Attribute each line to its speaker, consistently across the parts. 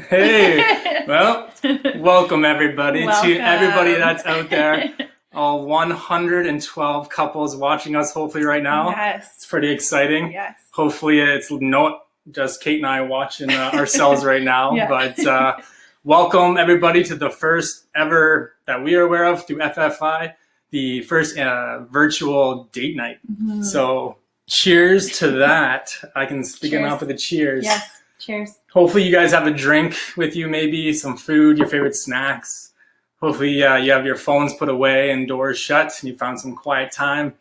Speaker 1: Hey, well, welcome everybody to everybody that's out there. All 112 couples watching us hopefully right now.
Speaker 2: Yes.
Speaker 1: It's pretty exciting.
Speaker 2: Yes.
Speaker 1: Hopefully it's not just Kate and I watching ourselves right now,
Speaker 2: Yeah.
Speaker 1: but welcome everybody to the first ever that we are aware of through FFI, the first virtual date night.
Speaker 2: Mm-hmm.
Speaker 1: So cheers to that. I can begin off with a cheers.
Speaker 2: Yes. Cheers.
Speaker 1: Hopefully you guys have a drink with you, maybe some food, your favorite snacks. Hopefully you have your phones put away and doors shut and you found some quiet time.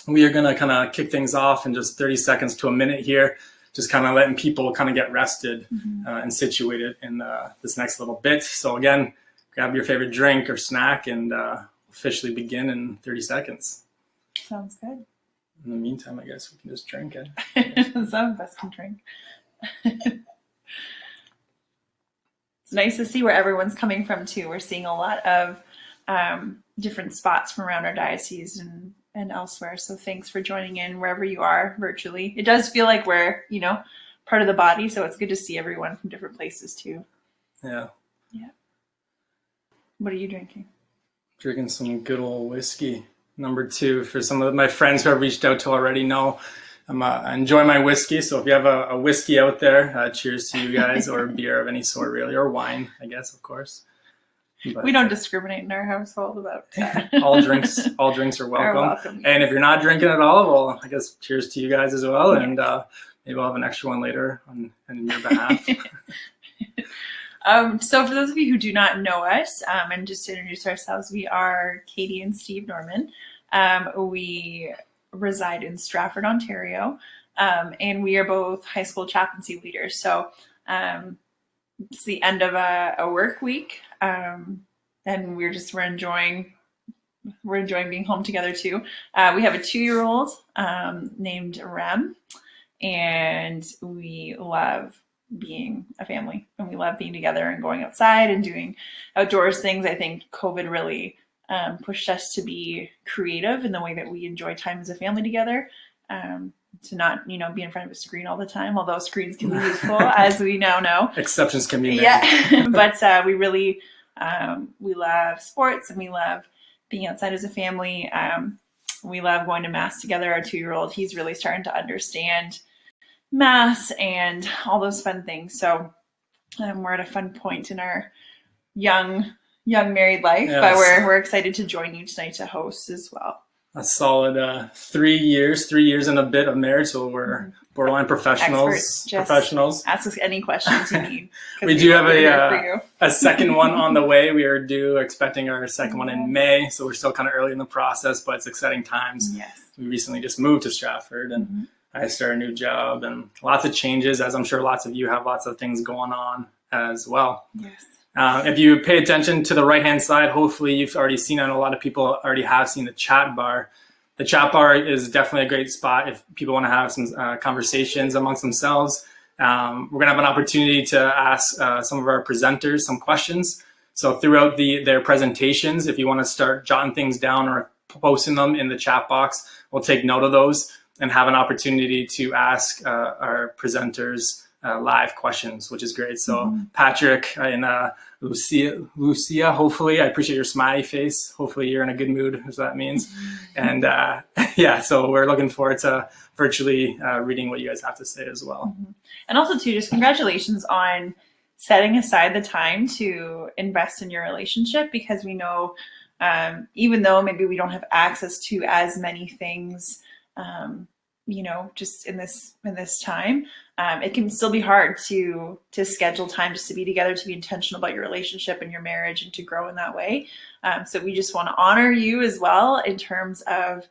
Speaker 1: We are going to kind of kick things off in just 30 seconds to a minute here, just kind of letting people kind of get rested and situated in this next little bit. So again, grab your favorite drink or snack and officially begin in 30 seconds.
Speaker 2: Sounds good.
Speaker 1: In the meantime, I guess we can just drink it.
Speaker 2: Some of us can drink. It's nice to see where everyone's coming from too. We're seeing a lot of different spots from around our diocese and elsewhere. So thanks for joining in wherever you are virtually. It does feel like we're, part of the body. So it's good to see everyone from different places too.
Speaker 1: Yeah.
Speaker 2: Yeah. What are you drinking?
Speaker 1: Drinking some good old whiskey. Number 2 for some of my friends who have reached out to already know. I enjoy my whiskey, so if you have a whiskey out there, cheers to you guys, or beer of any sort, really, or wine, I guess, of course. But
Speaker 2: we don't discriminate in our household about that.
Speaker 1: all drinks are welcome. And if you're not drinking at all, well, I guess cheers to you guys as well, and maybe I'll have an extra one later on your behalf.
Speaker 2: So for those of you who do not know us, and just to introduce ourselves, we are Katie and Steve Norman. We reside in Stratford, Ontario, and we are both high school chaplaincy leaders. So it's the end of a work week, and we're enjoying being home together too. We have a 2-year-old named Rem, and we love being a family, and we love being together and going outside and doing outdoors things. I think COVID really pushed us to be creative in the way that we enjoy time as a family together, to not, be in front of a screen all the time, although screens can be useful, as we now know.
Speaker 1: Exceptions can be made.
Speaker 2: Yeah, but we really, we love sports, and we love being outside as a family. We love going to Mass together. Our 2-year-old, he's really starting to understand Mass and all those fun things. So we're at a fun point in our young married life,
Speaker 1: yes.
Speaker 2: But we're excited to join you tonight to host as well.
Speaker 1: A solid 3 years and a bit of marriage, so we're borderline professionals.
Speaker 2: Ask us any questions you need.
Speaker 1: We do have a second one on the way. We are expecting our second one in May, so we're still kind of early in the process, but it's exciting times.
Speaker 2: Yes.
Speaker 1: We recently just moved to Stratford, and I started a new job, and lots of changes, as I'm sure lots of you have lots of things going on as well.
Speaker 2: Yes.
Speaker 1: If you pay attention to the right-hand side, hopefully you've already seen, and a lot of people already have seen the chat bar. The chat bar is definitely a great spot if people want to have some conversations amongst themselves. We're going to have an opportunity to ask some of our presenters some questions. So throughout their presentations, if you want to start jotting things down or posting them in the chat box, we'll take note of those and have an opportunity to ask our presenters live questions, which is great. So Patrick and Lucia, hopefully, I appreciate your smiley face. Hopefully you're in a good mood, as that means. And yeah, so we're looking forward to virtually reading what you guys have to say as well.
Speaker 2: And also too, just congratulations on setting aside the time to invest in your relationship, because we know even though maybe we don't have access to as many things, you know, just in this time, it can still be hard to schedule time just to be together, to be intentional about your relationship and your marriage, and to grow in that way. So we just want to honor you as well in terms of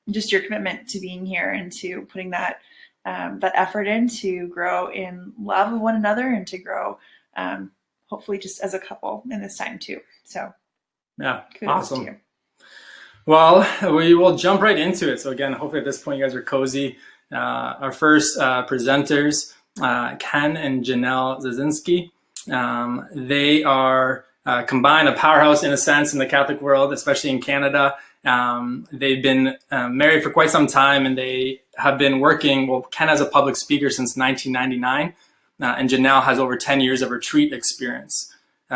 Speaker 2: just your commitment to being here and to putting that effort in to grow in love of one another and to grow hopefully just as a couple in this time too. So
Speaker 1: yeah,
Speaker 2: kudos
Speaker 1: awesome.
Speaker 2: to you.
Speaker 1: Well, we will jump right into it. So again, hopefully at this point you guys are cozy. Our first presenters, Ken and Janelle Zazinski. They are combined a powerhouse in a sense in the Catholic world, especially in Canada. They've been married for quite some time, and they have been working, well, Ken as a public speaker since 1999, and Janelle has over 10 years of retreat experience.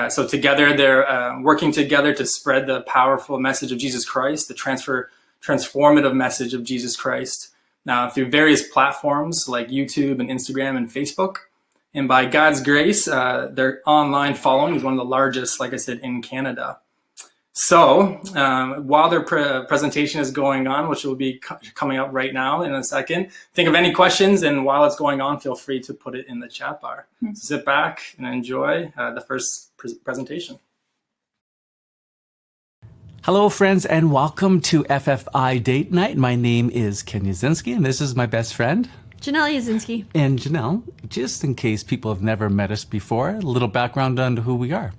Speaker 1: So together, they're working together to spread the powerful message of Jesus Christ, the transformative message of Jesus Christ, through various platforms like YouTube and Instagram and Facebook. And by God's grace, their online following is one of the largest, like I said, in Canada. So while their presentation is going on, which will be coming up right now in a second, think of any questions, and while it's going on, feel free to put it in the chat bar. So sit back and enjoy the first presentation.
Speaker 3: Hello, friends, and welcome to FFI Date Night. My name is Ken Yazinski, and this is my best friend,
Speaker 4: Janelle Yazinski.
Speaker 3: And Janelle, just in case people have never met us before, a little background on who we are.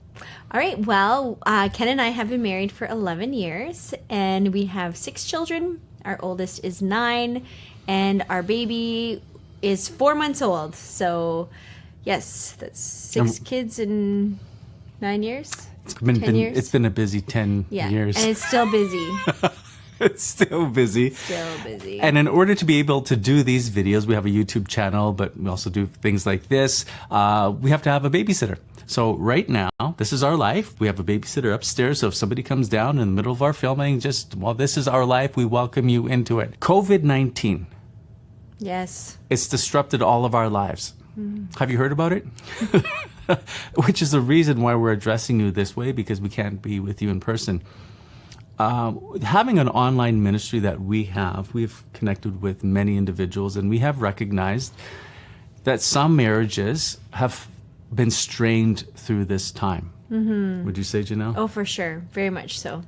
Speaker 4: All right, well, Ken and I have been married for 11 years, and we have 6 children. Our oldest is 9, and our baby is 4 months old. So, yes, that's 6 kids in 9 years.
Speaker 3: It's been a busy 10 years.
Speaker 4: And it's still busy.
Speaker 3: It's still busy.
Speaker 4: Still busy.
Speaker 3: And in order to be able to do these videos, we have a YouTube channel, but we also do things like this. We have to have a babysitter. So right now, this is our life. We have a babysitter upstairs. So if somebody comes down in the middle of our filming, this is our life. We welcome you into it. COVID-19.
Speaker 4: Yes.
Speaker 3: It's disrupted all of our lives. Have you heard about it? Which is the reason why we're addressing you this way, because we can't be with you in person. Having an online ministry that we've connected with many individuals, and we have recognized that some marriages have been strained through this time. Would you say, Janelle?
Speaker 4: Oh, for sure. Very much so.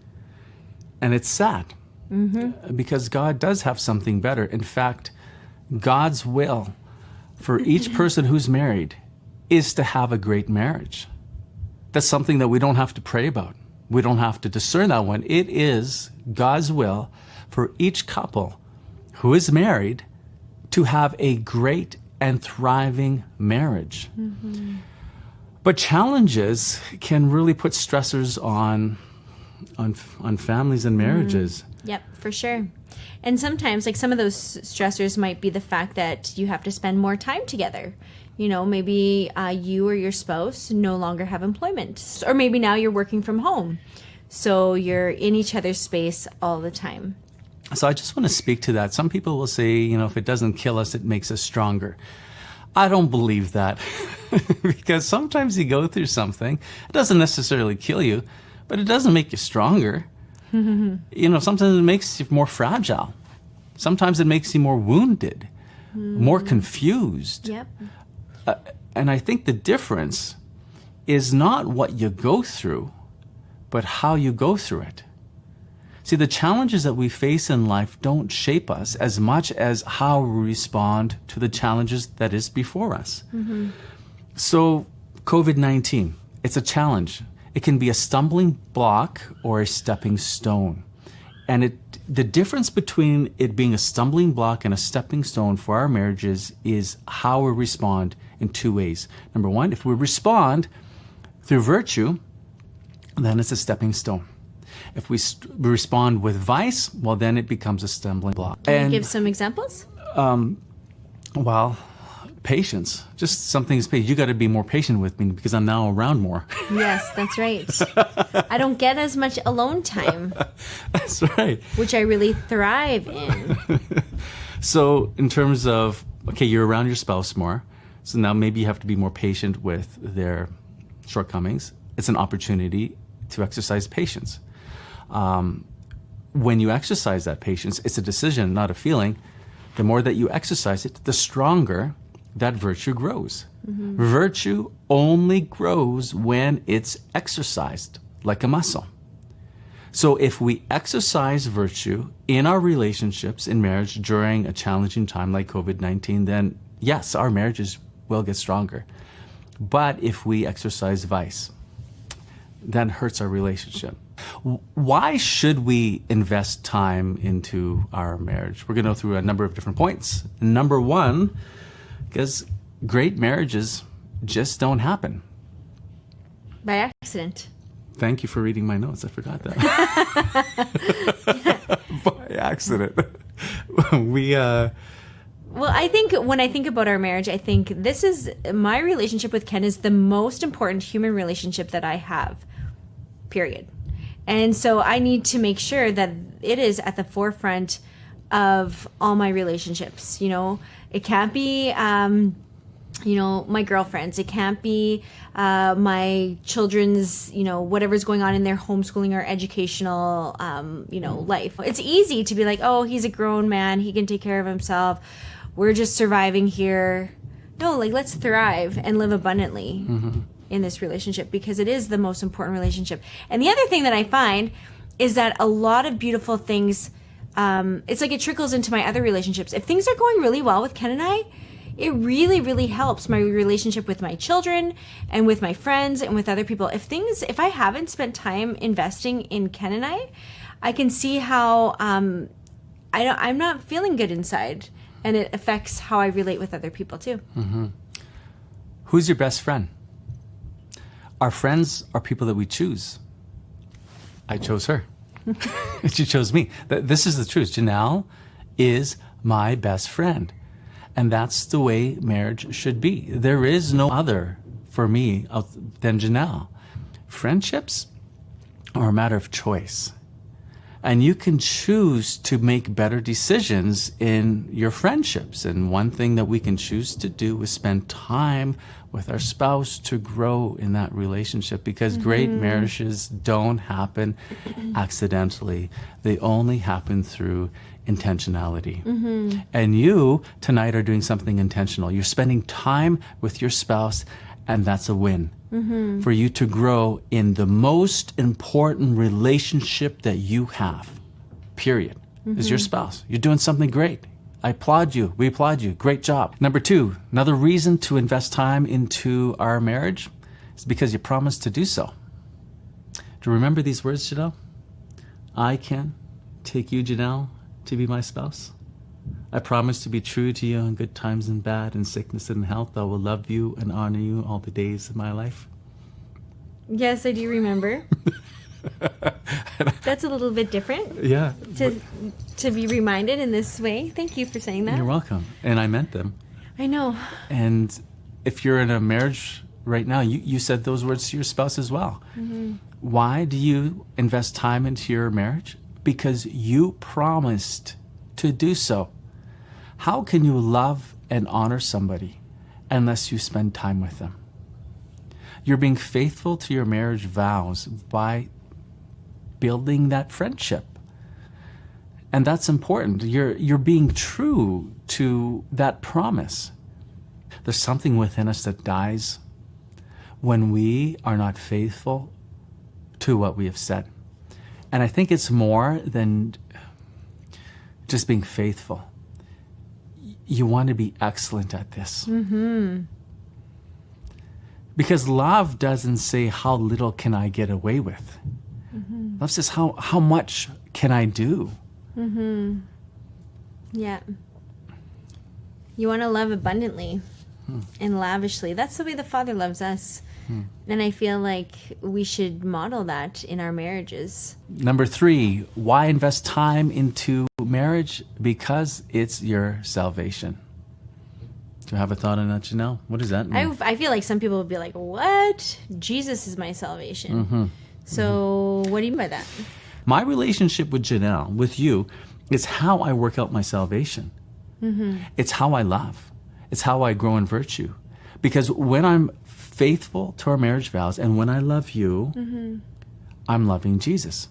Speaker 3: And it's sad because God does have something better. In fact, God's will for each person who's married is to have a great marriage. That's something that we don't have to pray about. We don't have to discern that one. It is God's will for each couple who is married to have a great and thriving marriage. But challenges can really put stressors on families and marriages.
Speaker 4: Yep, for sure. And sometimes, like, some of those stressors might be the fact that you have to spend more time together. You know, maybe you or your spouse no longer have employment, or maybe now you're working from home, so you're in each other's space all the time.
Speaker 3: So I just want to speak to that. Some people will say, you know, if it doesn't kill us, it makes us stronger. I don't believe that because sometimes you go through something, it doesn't necessarily kill you, but it doesn't make you stronger. You know, sometimes it makes you more fragile. Sometimes it makes you more wounded, more confused.
Speaker 4: Yep.
Speaker 3: And I think the difference is not what you go through, but how you go through it. See, the challenges that we face in life don't shape us as much as how we respond to the challenges that is before us. So COVID-19, It's a challenge. It can be a stumbling block or a stepping stone. And the difference between it being a stumbling block and a stepping stone for our marriages is how we respond in two ways. Number one, if we respond through virtue, then it's a stepping stone. If we respond with vice, well, then it becomes a stumbling block.
Speaker 4: Can you give some examples?
Speaker 3: Well, patience. Just something is patient. You got to be more patient with me because I'm now around more.
Speaker 4: Yes, that's right. I don't get as much alone time.
Speaker 3: That's right.
Speaker 4: Which I really thrive in.
Speaker 3: So in terms of, okay, you're around your spouse more. So now maybe you have to be more patient with their shortcomings. It's an opportunity to exercise patience. When you exercise that patience, it's a decision, not a feeling. The more that you exercise it, the stronger that virtue grows. Mm-hmm. Virtue only grows when it's exercised, like a muscle. So if we exercise virtue in our relationships, in marriage, during a challenging time like COVID-19, then yes, our marriages will get stronger. But if we exercise vice, that hurts our relationship. Why should we invest time into our marriage? We're going to go through a number of different points. Number one, because great marriages just don't happen.
Speaker 4: By accident.
Speaker 3: Thank you for reading my notes. I forgot that. By accident.
Speaker 4: Well, I think when I think about our marriage, I think this is my relationship with Ken is the most important human relationship that I have, period. And so I need to make sure that it is at the forefront of all my relationships. You know, it can't be, my girlfriends. It can't be my children's, whatever's going on in their homeschooling or educational, life. It's easy to be like, oh, he's a grown man. He can take care of himself. We're just surviving here. No, let's thrive and live abundantly. Mm-hmm. In this relationship, because it is the most important relationship. And the other thing that I find is that a lot of beautiful things, it's like it trickles into my other relationships. If things are going really well with Ken and I, it really, really helps my relationship with my children and with my friends and with other people. If I haven't spent time investing in Ken and I can see how I'm not feeling good inside, and it affects how I relate with other people too.
Speaker 3: Mm-hmm. Who's your best friend? Our friends are people that we choose. I chose her. She chose me. This is the truth. Janelle is my best friend. And that's the way marriage should be. There is no other for me than Janelle. Friendships are a matter of choice. And you can choose to make better decisions in your friendships. And one thing that we can choose to do is spend time with our spouse to grow in that relationship, because mm-hmm. great marriages don't happen accidentally. They only happen through intentionality. Mm-hmm. And you tonight are doing something intentional. You're spending time with your spouse, and that's a win. Mm-hmm. For you to grow in the most important relationship that you have, period, mm-hmm. is your spouse. You're doing something great. I applaud you. We applaud you. Great job. Number two, another reason to invest time into our marriage is because you promised to do so. Do you remember these words, Janelle? I can take you, Janelle, to be my spouse. I promise to be true to you in good times and bad, in sickness and health. I will love you and honor you all the days of my life.
Speaker 4: Yes, I do remember. That's a little bit different.
Speaker 3: Yeah.
Speaker 4: To be reminded in this way. Thank you for saying that.
Speaker 3: You're welcome. And I meant them.
Speaker 4: I know.
Speaker 3: And if you're in a marriage right now, you said those words to your spouse as well. Mm-hmm. Why do you invest time into your marriage? Because you promised to do so. How can you love and honor somebody unless you spend time with them? You're being faithful to your marriage vows by building that friendship. And that's important. You're being true to that promise. There's something within us that dies when we are not faithful to what we have said. And I think it's more than just being faithful. You want to be excellent at this. Mm-hmm. Because love doesn't say, how little can I get away with?
Speaker 4: Mm-hmm.
Speaker 3: Love says, how much can I do?
Speaker 4: Mm-hmm. Yeah. You want to love abundantly and lavishly. That's the way the Father loves us. And I feel like we should model that in our marriages.
Speaker 3: Number 3, why invest time into marriage? Because it's your salvation. Do you have a thought on that, Janelle? What does that mean?
Speaker 4: I feel like some people would be like, what? Jesus is my salvation. So what do you mean by that?
Speaker 3: My relationship with Janelle, with you, is how I work out my salvation. It's how I love. It's how I grow in virtue. Because when I'm faithful to our marriage vows and when I love you, I'm loving Jesus.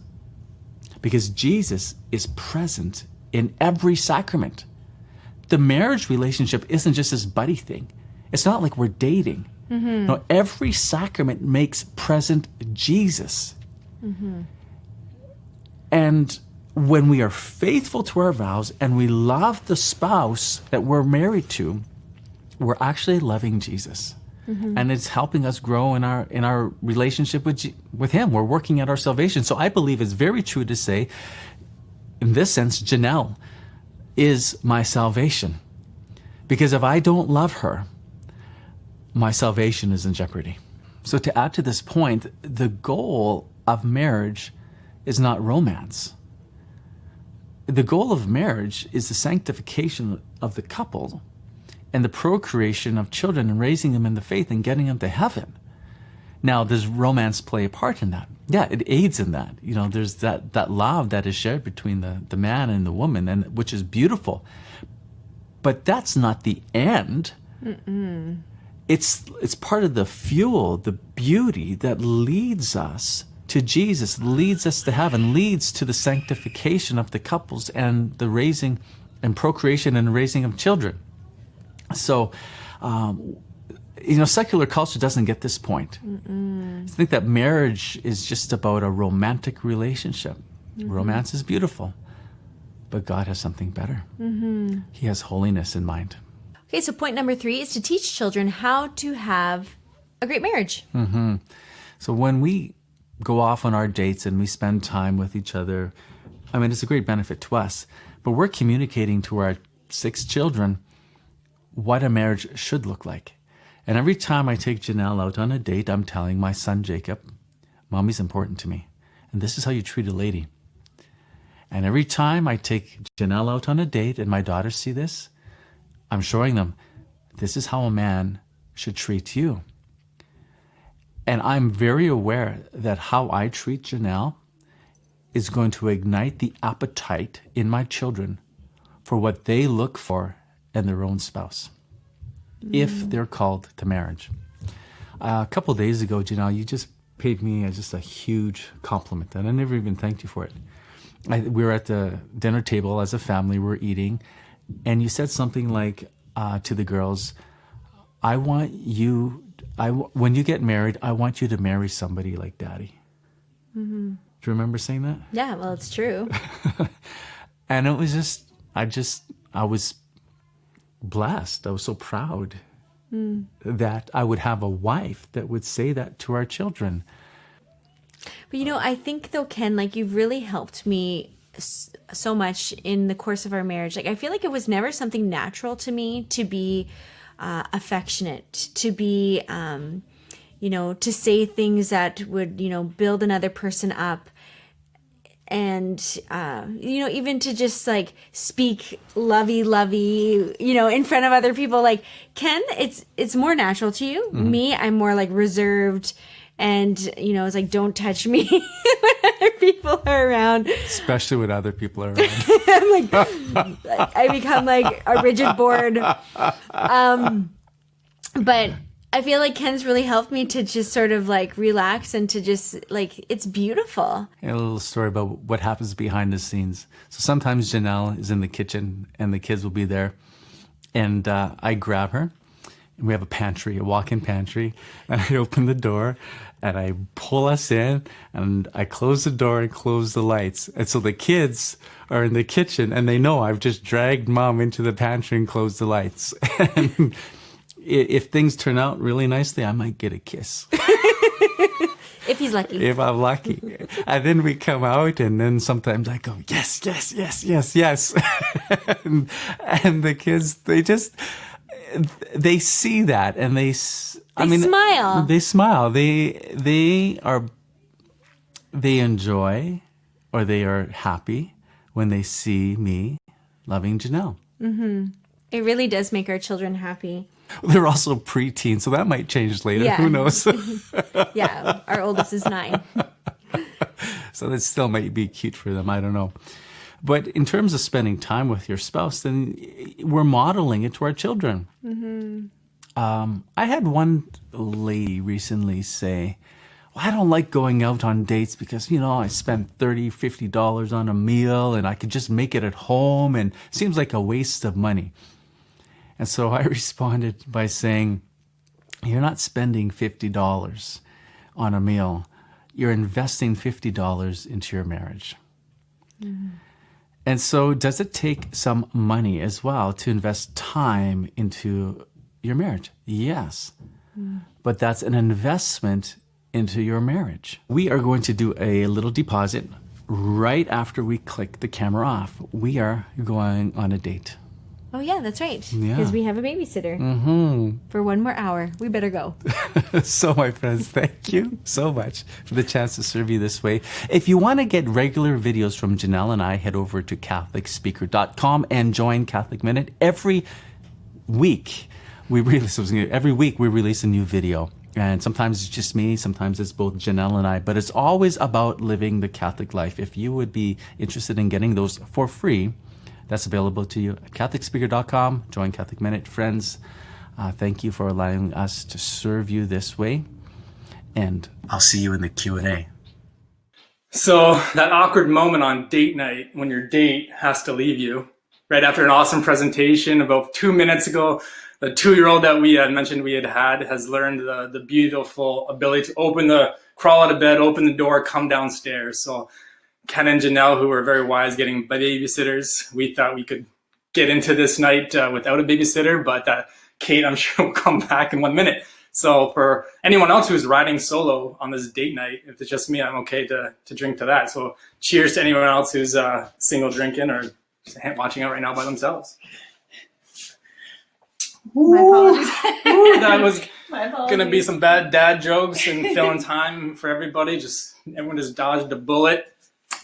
Speaker 3: Because Jesus is present in every sacrament. The marriage relationship isn't just this buddy thing. It's not like we're dating. No, every sacrament makes present Jesus. And when we are faithful to our vows and we love the spouse that we're married to, we're actually loving Jesus. And it's helping us grow in our relationship with Him. We're working at our salvation. So I believe it's very true to say, in this sense, Janelle is my salvation. Because if I don't love her, my salvation is in jeopardy. So to add to this point, the goal of marriage is not romance. The goal of marriage is the sanctification of the couple and the procreation of children and raising them in the faith and getting them to heaven. Now, does romance play a part in that? Yeah, it aids in that. You know, there's that love that is shared between the man and the woman, and which is beautiful. But that's not the end. It's part of the fuel, the beauty that leads us to Jesus, leads us to heaven, leads to the sanctification of the couples and the raising and procreation and raising of children. So, secular culture doesn't get this point. I think that marriage is just about a romantic relationship. Romance is beautiful, but God has something better. He has holiness in mind.
Speaker 4: Okay, so point number 3 is to teach children how to have a great marriage.
Speaker 3: So when we go off on our dates and we spend time with each other, I mean, it's a great benefit to us, but we're communicating to our 6 children what a marriage should look like. And every time I take Janelle out on a date, I'm telling my son Jacob, Mommy's important to me, and this is how you treat a lady. And every time I take Janelle out on a date and my daughters see this, I'm showing them, this is how a man should treat you. And I'm very aware that how I treat Janelle is going to ignite the appetite in my children for what they look for in their own spouse, if they're called to marriage. A couple of days ago, Janelle, you just paid me just a huge compliment, and I never even thanked you for it. We were at the dinner table as a family, we're eating, and you said something like to the girls, when you get married, I want you to marry somebody like Daddy. Do you remember saying that?
Speaker 4: Yeah, well, it's true.
Speaker 3: And it was just, I was blessed. I was so proud that I would have a wife that would say that to our children.
Speaker 4: But I think though, Ken, like you've really helped me so much in the course of our marriage. Like I feel like it was never something natural to me to be affectionate, to be, to say things that would, build another person up. And, even to just like speak lovey, in front of other people, like Ken, it's more natural to you. Me, I'm more like reserved and, it's like, don't touch me when other people are around.
Speaker 3: Especially when other people are around.
Speaker 4: I'm like, I become like a rigid board. But I feel like Ken's really helped me to just sort of like relax and to just like, it's beautiful.
Speaker 3: And a little story about what happens behind the scenes. So sometimes Janelle is in the kitchen and the kids will be there. And I grab her and we have a walk-in pantry. And I open the door and I pull us in and I close the door and close the lights. And so the kids are in the kitchen and they know I've just dragged Mom into the pantry and closed the lights. And if things turn out really nicely, I might get a kiss.
Speaker 4: If he's lucky.
Speaker 3: If I'm lucky. And then we come out, and then sometimes I go, yes, yes, yes, yes, yes. and the kids, they see that, and they
Speaker 4: smile.
Speaker 3: They smile. They enjoy, or they are happy when they see me loving Janelle.
Speaker 4: Mm-hmm. It really does make our children happy.
Speaker 3: They're also preteens, so that might change later. Yeah. Who knows?
Speaker 4: Yeah, our oldest is 9.
Speaker 3: So that still might be cute for them. I don't know. But in terms of spending time with your spouse, then we're modeling it to our children. Mm-hmm. I had one lady recently say, well, I don't like going out on dates because, I spend $30, $50 on a meal and I could just make it at home, and it seems like a waste of money. And so I responded by saying, you're not spending $50 on a meal. You're investing $50 into your marriage. Mm-hmm. And so does it take some money as well to invest time into your marriage? Yes. Mm. But that's an investment into your marriage. We are going to do a little deposit right after we click the camera off. We are going on a date.
Speaker 4: Oh, yeah, that's right.
Speaker 3: Yeah.
Speaker 4: Because we have a babysitter for 1 more hour. We better go.
Speaker 3: So, my friends, thank you so much for the chance to serve you this way. If you want to get regular videos from Janelle and I, head over to CatholicSpeaker.com and join Catholic Minute. Every week we release a new video. And sometimes it's just me, sometimes it's both Janelle and I, but it's always about living the Catholic life. If you would be interested in getting those for free, that's available to you at CatholicSpeaker.com. Join Catholic Minute. Friends, thank you for allowing us to serve you this way. And I'll see you in the Q&A.
Speaker 1: So that awkward moment on date night when your date has to leave you, right after an awesome presentation about 2 minutes ago, the 2-year-old that we had mentioned we had has learned the beautiful ability to crawl out of bed, open the door, come downstairs. So Ken and Janelle, who were very wise getting babysitters, we thought we could get into this night without a babysitter, but Kate, I'm sure, will come back in 1 minute. So for anyone else who's riding solo on this date night, if it's just me, I'm okay to drink to that. So cheers to anyone else who's single drinking or watching it right now by themselves.
Speaker 2: My apologies.
Speaker 1: That was going to be some bad dad jokes and filling time for everybody. Everyone just dodged a bullet.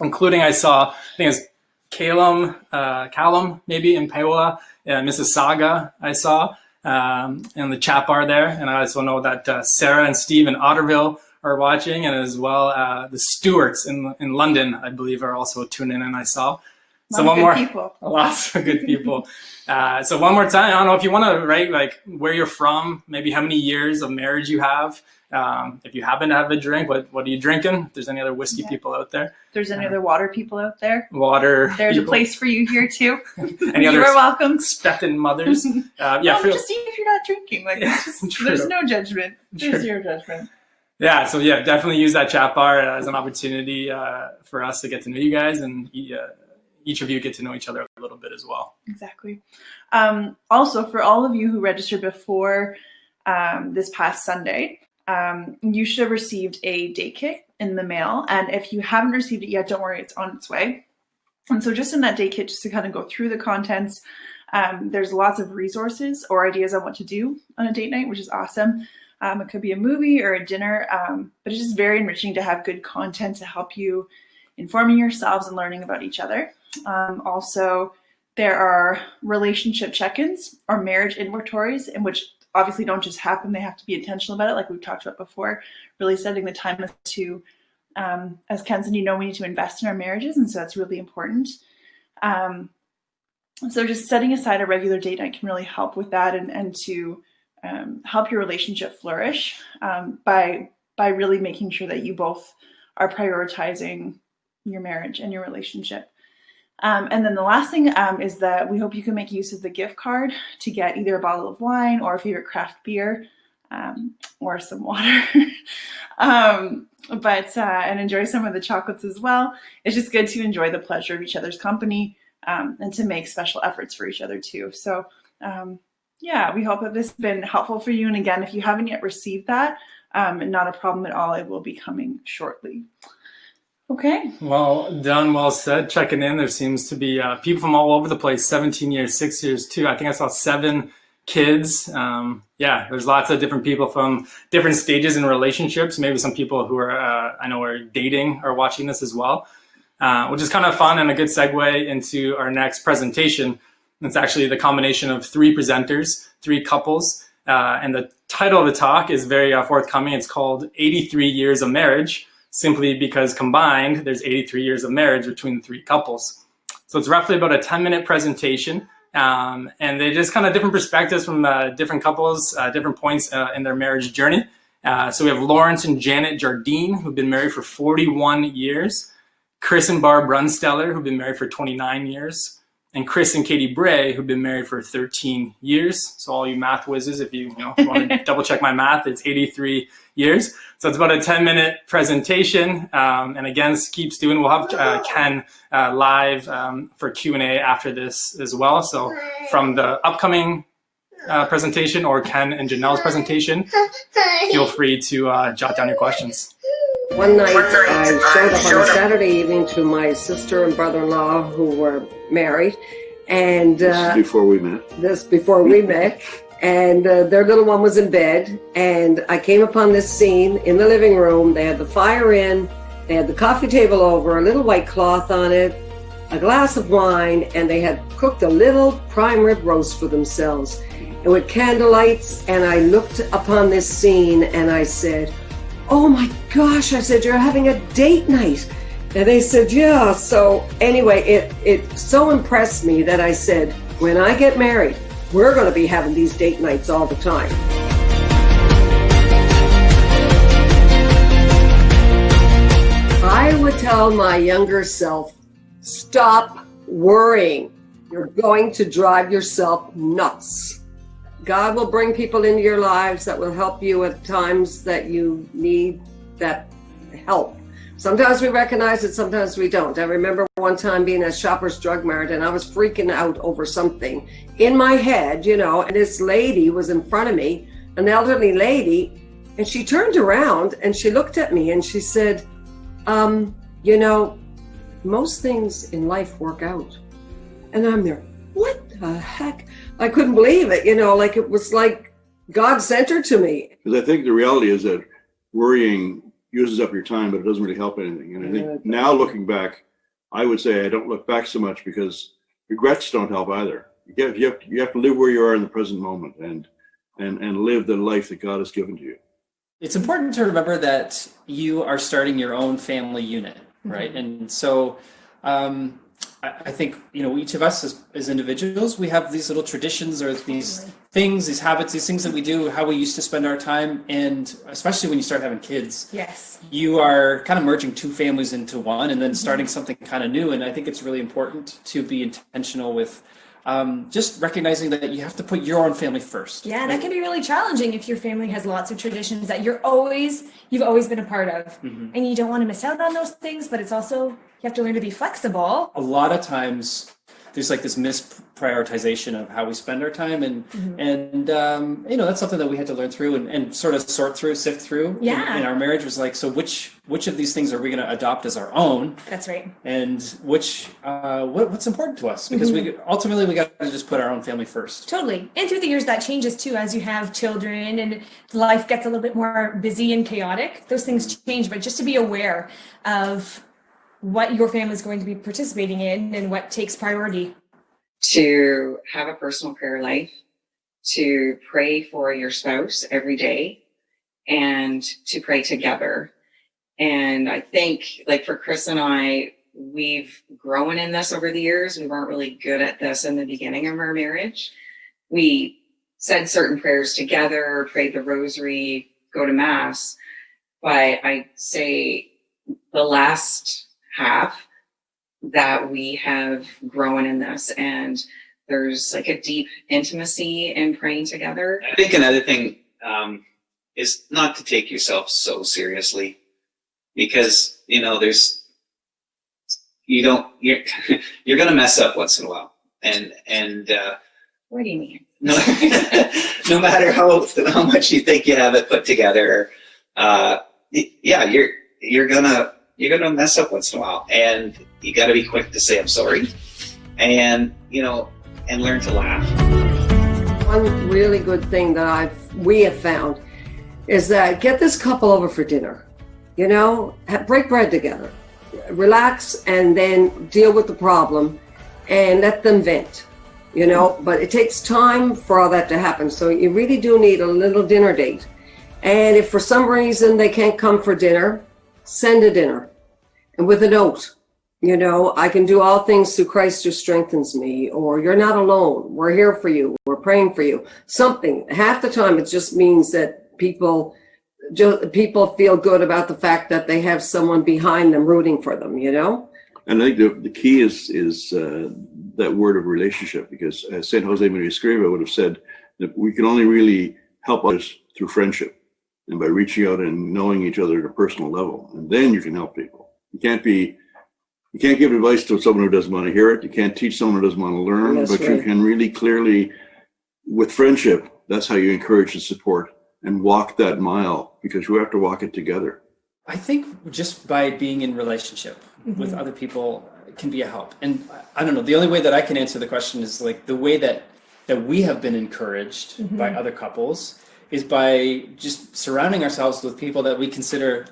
Speaker 1: Including I think it's Callum, maybe in Paola, Mississauga, I saw in the chat bar there. And I also know that Sarah and Steve in Otterville are watching, and as well the Stewarts in London, I believe, are also tuning in, and I saw. So lots of good people. So one more time, I don't know if you want to write like where you're from, maybe how many years of marriage you have. If you happen to have a drink, what are you drinking? If there's any other whiskey people out there.
Speaker 2: If there's any other water people out there.
Speaker 1: There's
Speaker 2: a place for you here too.
Speaker 1: Any other
Speaker 2: you are welcome.
Speaker 1: Expectant mothers.
Speaker 2: Just see if you're not drinking. There's no judgment. There's zero judgment.
Speaker 1: Yeah, so definitely use that chat bar as an opportunity for us to get to know you guys, and each of you get to know each other a little bit as well.
Speaker 2: Exactly. Also, for all of you who registered before this past Sunday, you should have received a date kit in the mail. And if you haven't received it yet, don't worry, it's on its way. And so just in that date kit, just to kind of go through the contents, there's lots of resources or ideas on what to do on a date night, which is awesome. It could be a movie or a dinner, but it's just very enriching to have good content to help you informing yourselves and learning about each other. Also, there are relationship check-ins or marriage inventories, in which obviously don't just happen. They have to be intentional about it, like we've talked about before, really setting the time to, as Ken said, we need to invest in our marriages. And so that's really important. So just setting aside a regular date night can really help with that and to help your relationship flourish by really making sure that you both are prioritizing your marriage and your relationship. And then the last thing is that we hope you can make use of the gift card to get either a bottle of wine or a favorite craft beer or some water. And enjoy some of the chocolates as well. It's just good to enjoy the pleasure of each other's company and to make special efforts for each other too. So Yeah, we hope that this has been helpful for you. And again, if you haven't yet received that, not a problem at all. It will be coming shortly. Okay.
Speaker 1: Well done, well said. Checking in. There seems to be people from all over the place, 17 years, 6 years, 2. I think I saw 7 kids. Yeah, there's lots of different people from different stages in relationships. Maybe some people who are, I know, are dating are watching this as well, which is kind of fun and a good segue into our next presentation. It's actually the combination of 3 presenters, 3 couples. And the title of the talk is very forthcoming. It's called 83 Years of Marriage, simply because combined, there's 83 years of marriage between the 3 couples. So it's roughly about a 10-minute presentation. And they just kind of different perspectives from different couples, different points in their marriage journey. So we have Lawrence and Janet Jardine, who've been married for 41 years. Chris and Barb Brunsteller, who've been married for 29 years. And Chris and Katie Bray, who've been married for 13 years. So all you math whizzes, if you want to double check my math, it's 83 years. So it's about a 10-minute presentation. And again, keep doing. We'll have Ken live for Q&A after this as well. So from the upcoming presentation or Ken and Janelle's presentation, feel free to jot down your questions.
Speaker 5: One night I showed up on a Saturday evening to my sister and brother-in-law who were married. And
Speaker 6: this is before we met.
Speaker 5: And their little one was in bed. And I came upon this scene in the living room. They had the fire in, they had the coffee table over, a little white cloth on it, a glass of wine, and they had cooked a little prime rib roast for themselves. And with candlelights, and I looked upon this scene and I said, "Oh my gosh," I said, "you're having a date night." And they said, "Yeah." So anyway, it so impressed me that I said, when I get married, we're going to be having these date nights all the time. I would tell my younger self, stop worrying. You're going to drive yourself nuts. God will bring people into your lives that will help you at times that you need that help. Sometimes we recognize it, sometimes we don't. I remember one time being at Shoppers Drug Mart and I was freaking out over something in my head, and this lady was in front of me, an elderly lady, and she turned around and she looked at me and she said, most things in life work out. And I'm there, what the heck? I couldn't believe it, like it was like God sent her to me.
Speaker 6: Because I think the reality is that worrying uses up your time, but it doesn't really help anything. And I think now looking back, I would say I don't look back so much because regrets don't help either. You have to live where you are in the present moment and live the life that God has given to you.
Speaker 7: It's important to remember that you are starting your own family unit, right? Mm-hmm. And so I think, each of us as individuals, we have these little traditions or these things, these habits, these things that we do, how we used to spend our time. And especially when you start having kids,
Speaker 2: yes,
Speaker 7: you are kind of merging 2 families into one and then starting something kind of new. And I think it's really important to be intentional with just recognizing that you have to put your own family first.
Speaker 8: Yeah, that can be really challenging if your family has lots of traditions that you've always been a part of. Mm-hmm. And you don't want to miss out on those things, but it's also, you have to learn to be flexible.
Speaker 7: A lot of times there's like this misprioritization of how we spend our time and that's something that we had to learn through and sort of sift through in our marriage. Was like, so which of these things are we going to adopt as our own?
Speaker 8: That's right.
Speaker 7: And which what's important to us, because we got to just put our own family first.
Speaker 8: Totally. And through the years that changes too, as you have children and life gets a little bit more busy and chaotic, those things change. But just to be aware of what your family is going to be participating in and what takes priority.
Speaker 9: To have a personal prayer life, to pray for your spouse every day, and to pray together. And I think, like for Chris and I, we've grown in this over the years. We weren't really good at this in the beginning of our marriage. We said certain prayers together, prayed the rosary, go to mass. But I'd say the last half that we have grown in this, and there's like a deep intimacy in praying together.
Speaker 10: I think another thing is not to take yourself so seriously, because you're going to mess up once in a while, and
Speaker 9: what do you mean?
Speaker 10: no, no matter how much you think you have it put together, yeah, you're gonna mess up once in a while, and you got to be quick to say I'm sorry, and and learn to laugh.
Speaker 5: One really good thing that we have found is that get this couple over for dinner. Break bread together, relax, and then deal with the problem, and let them vent. But it takes time for all that to happen. So you really do need a little dinner date. And if for some reason they can't come for dinner, send a dinner. And with a note, I can do all things through Christ who strengthens me, or you're not alone. We're here for you. We're praying for you. Something. Half the time it just means that people feel good about the fact that they have someone behind them rooting for them,
Speaker 6: And I think the key is that word of relationship, because St. Jose Maria Escriva would have said that we can only really help others through friendship and by reaching out and knowing each other at a personal level. And then you can help people. You can't give advice to someone who doesn't want to hear it. You can't teach someone who doesn't want to learn,
Speaker 5: That's
Speaker 6: but
Speaker 5: right.
Speaker 6: You can really clearly, with friendship, that's how you encourage and support and walk that mile, because you have to walk it together.
Speaker 7: I think just by being in relationship with other people can be a help. And I don't know, the only way that I can answer the question is like the way that we have been encouraged by other couples is by just surrounding ourselves with people that we consider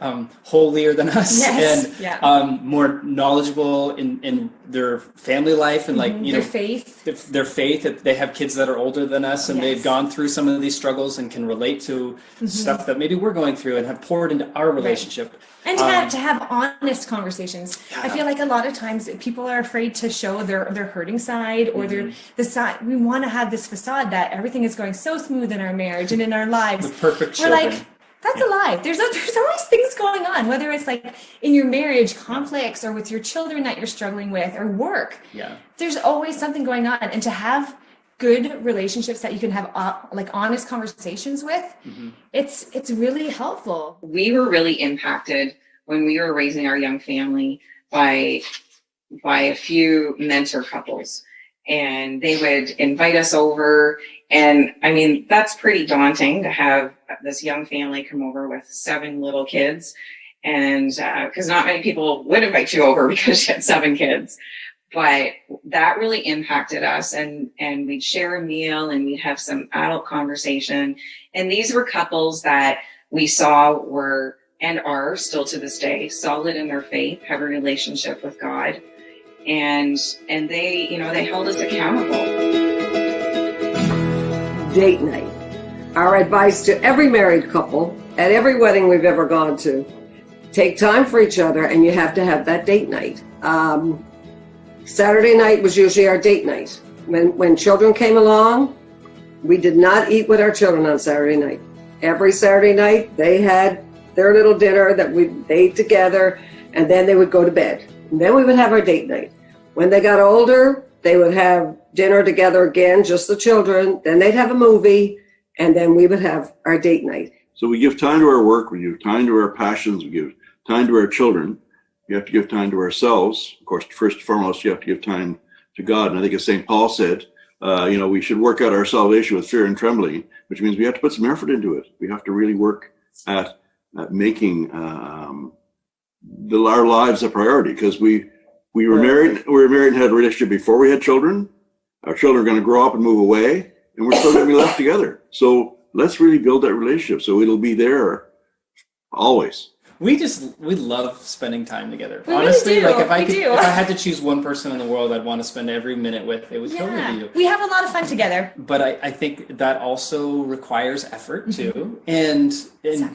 Speaker 7: holier than us and more knowledgeable in their family life and
Speaker 8: their faith.
Speaker 7: Their faith, that they have kids that are older than us and they've gone through some of these struggles and can relate to stuff that maybe we're going through and have poured into our relationship.
Speaker 8: Right. And to have honest conversations. I feel like a lot of times people are afraid to show their hurting side or the side. We want to have this facade that everything is going so smooth in our marriage and in our lives.
Speaker 7: The perfect
Speaker 8: We're
Speaker 7: children.
Speaker 8: like, that's a lie. There's always things going on, whether it's like in your marriage conflicts or with your children that you're struggling with or work.
Speaker 7: Yeah.
Speaker 8: There's always something going on. And to have good relationships that you can have honest conversations with, it's really helpful.
Speaker 9: We were really impacted when we were raising our young family by a few mentor couples, and they would invite us over. And I mean, that's pretty daunting to have this young family come over with 7 little kids. And because not many people would invite you over because you had 7 kids. But that really impacted us, and we'd share a meal and we'd have some adult conversation. And these were couples that we saw were and are still to this day solid in their faith, have a relationship with God, and they held us accountable.
Speaker 5: Date night. Our advice to every married couple at every wedding we've ever gone to: take time for each other, and you have to have that date night. Saturday night was usually our date night. When children came along, we did not eat with our children on Saturday night. Every Saturday night, they had their little dinner that we ate together, and then they would go to bed. And then we would have our date night. When they got older, they would have dinner together again, just the children. Then they'd have a movie, and then we would have our date night.
Speaker 6: So we give time to our work, we give time to our passions, we give time to our children. You have to give time to ourselves. Of course, first and foremost, you have to give time to God. And I think as St. Paul said, we should work out our salvation with fear and trembling, which means we have to put some effort into it. We have to really work at making our lives a priority, because we were married and had a relationship before we had children. Our children are going to grow up and move away, and we're still going to be left together. So let's really build that relationship so it'll be there always.
Speaker 7: We love spending time together.
Speaker 8: We
Speaker 7: Honestly,
Speaker 8: really do.
Speaker 7: like if
Speaker 8: We
Speaker 7: I had to choose one person in the world I'd want to spend every minute with, it would totally be you.
Speaker 8: We have a lot of fun together.
Speaker 7: But I think that also requires effort too, and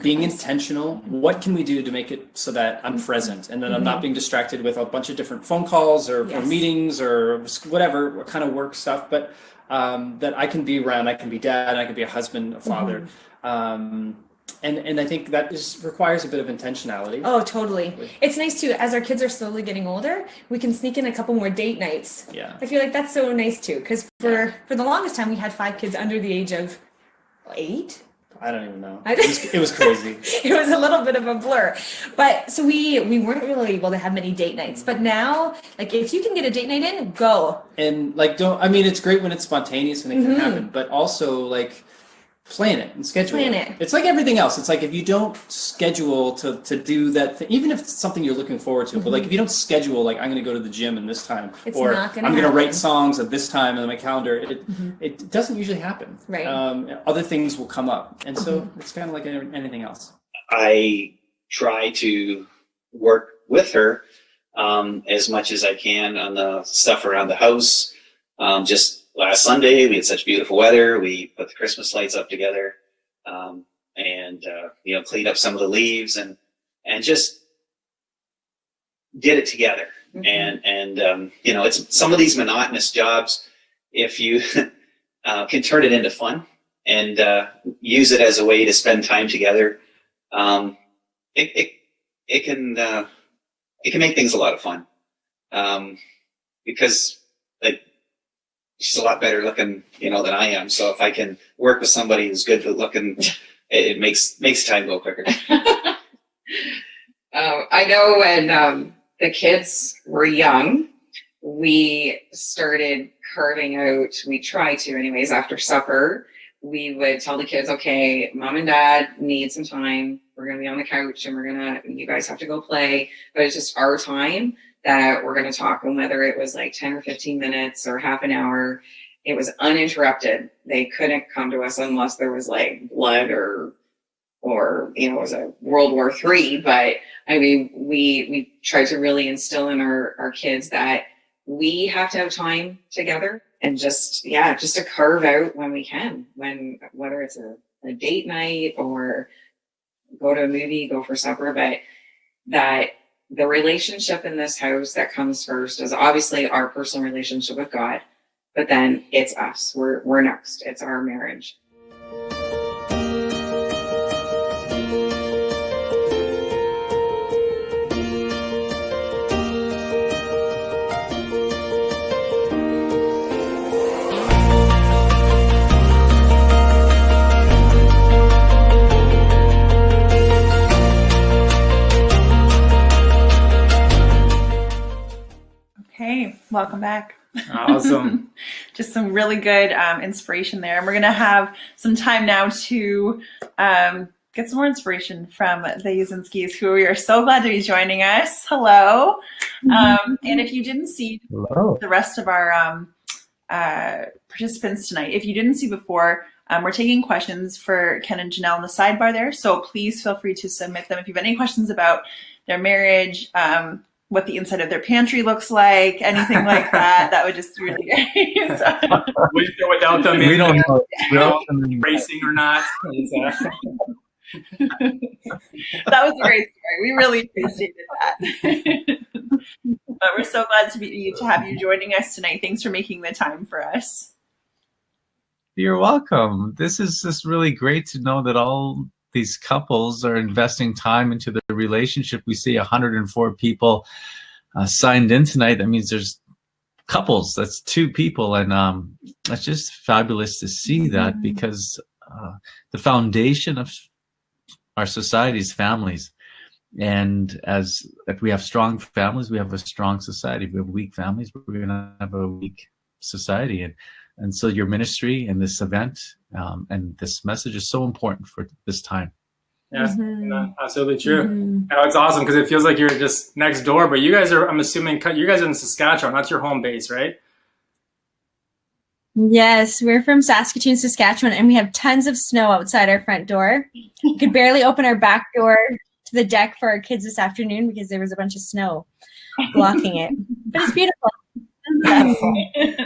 Speaker 7: being intentional. What can we do to make it so that I'm present and that I'm not being distracted with a bunch of different phone calls or meetings or whatever kind of work stuff, but that I can be around. I can be dad. I can be a husband, a father. And I think that just requires a bit of intentionality.
Speaker 8: Oh, totally. It's nice too. As our kids are slowly getting older, we can sneak in a couple more date nights.
Speaker 7: Yeah.
Speaker 8: I feel like that's so nice too. Because for the longest time, we had 5 kids under the age of 8.
Speaker 7: I don't even know.
Speaker 8: I-
Speaker 7: It was crazy.
Speaker 8: It was a little bit of a blur. But so we weren't really able to have many date nights. But now, like, if you can get a date night in, go.
Speaker 7: And like, it's great when it's spontaneous and it can happen, but also like plan it and schedule
Speaker 8: Plan
Speaker 7: it.
Speaker 8: it.
Speaker 7: It's like everything else. It's like if you don't schedule to do that thing, even if it's something you're looking forward to, but like if you don't schedule, like I'm going to go to the gym in this time,
Speaker 8: It's
Speaker 7: or
Speaker 8: not gonna
Speaker 7: I'm going to
Speaker 8: happen.
Speaker 7: write songs at this time on my calendar, it doesn't usually happen.
Speaker 8: Right.
Speaker 7: Other things will come up. And so it's kind of like anything else.
Speaker 10: I try to work with her as much as I can on the stuff around the house. Just last Sunday, we had such beautiful weather. We put the Christmas lights up together, and cleaned up some of the leaves and just did it together. And it's some of these monotonous jobs. If you can turn it into fun and use it as a way to spend time together, it can make things a lot of fun. Because like, she's a lot better looking, than I am. So if I can work with somebody who's good looking, it makes time go quicker.
Speaker 9: I know when the kids were young, we started carving out, we try to anyways, after supper, we would tell the kids, okay, mom and dad need some time. We're going to be on the couch and you guys have to go play, but it's just our time that we're going to talk. And whether it was like 10 or 15 minutes or half an hour, it was uninterrupted. They couldn't come to us unless there was like blood or it was a World War III. But I mean, we tried to really instill in our kids that we have to have time together and just to carve out when we can, whether it's a date night or go to a movie, go for supper, but that the relationship in this house that comes first is obviously our personal relationship with God, but then it's us. We're next. It's our marriage.
Speaker 2: Okay, welcome back.
Speaker 1: Awesome.
Speaker 2: Just some really good inspiration there. And we're going to have some time now to get some more inspiration from the Yazinskis, who we are so glad to be joining us. Hello. And if you didn't see the rest of our participants tonight, if you didn't see before, we're taking questions for Ken and Janelle in the sidebar there. So please feel free to submit them if you have any questions about their marriage, what the inside of their pantry looks like, anything like that. That would just really
Speaker 1: With or without them,
Speaker 3: We don't know. We
Speaker 1: know,
Speaker 3: don't
Speaker 1: racing or not.
Speaker 2: That was a great story. We really appreciated that. But we're so glad to have you joining us tonight. Thanks for making the time for us.
Speaker 3: You're welcome. This is just really great to know that all these couples are investing time into the relationship. We see 104 people signed in tonight. That means there's couples. That's 2 people. And that's just fabulous to see that, because the foundation of our society is families. And if we have strong families, we have a strong society. If we have weak families, we're going to have a weak society. And so your ministry and this event and this message is so important for this time.
Speaker 1: Yeah, absolutely true. It's awesome because it feels like you're just next door, but you guys are, I'm assuming, you guys are in Saskatchewan. That's your home base, right?
Speaker 4: Yes, we're from Saskatoon, Saskatchewan, and we have tons of snow outside our front door. We could barely open our back door to the deck for our kids this afternoon because there was a bunch of snow blocking it. But it's beautiful.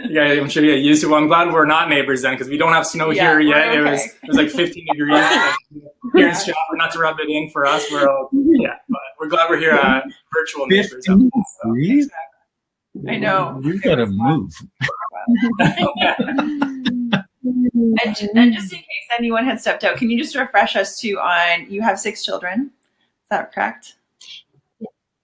Speaker 1: Yeah, I'm sure you get used to it. Well, I'm glad we're not neighbors then, because we don't have snow here yet. Okay. It was like 15 degrees here in Stratford. Not to rub it in for us. But we're glad we're here virtual neighbors.
Speaker 3: 15 degrees?
Speaker 2: I know.
Speaker 3: We gotta move.
Speaker 2: And just in case anyone had stepped out, can you just refresh us too on, you have 6 children? Is that correct?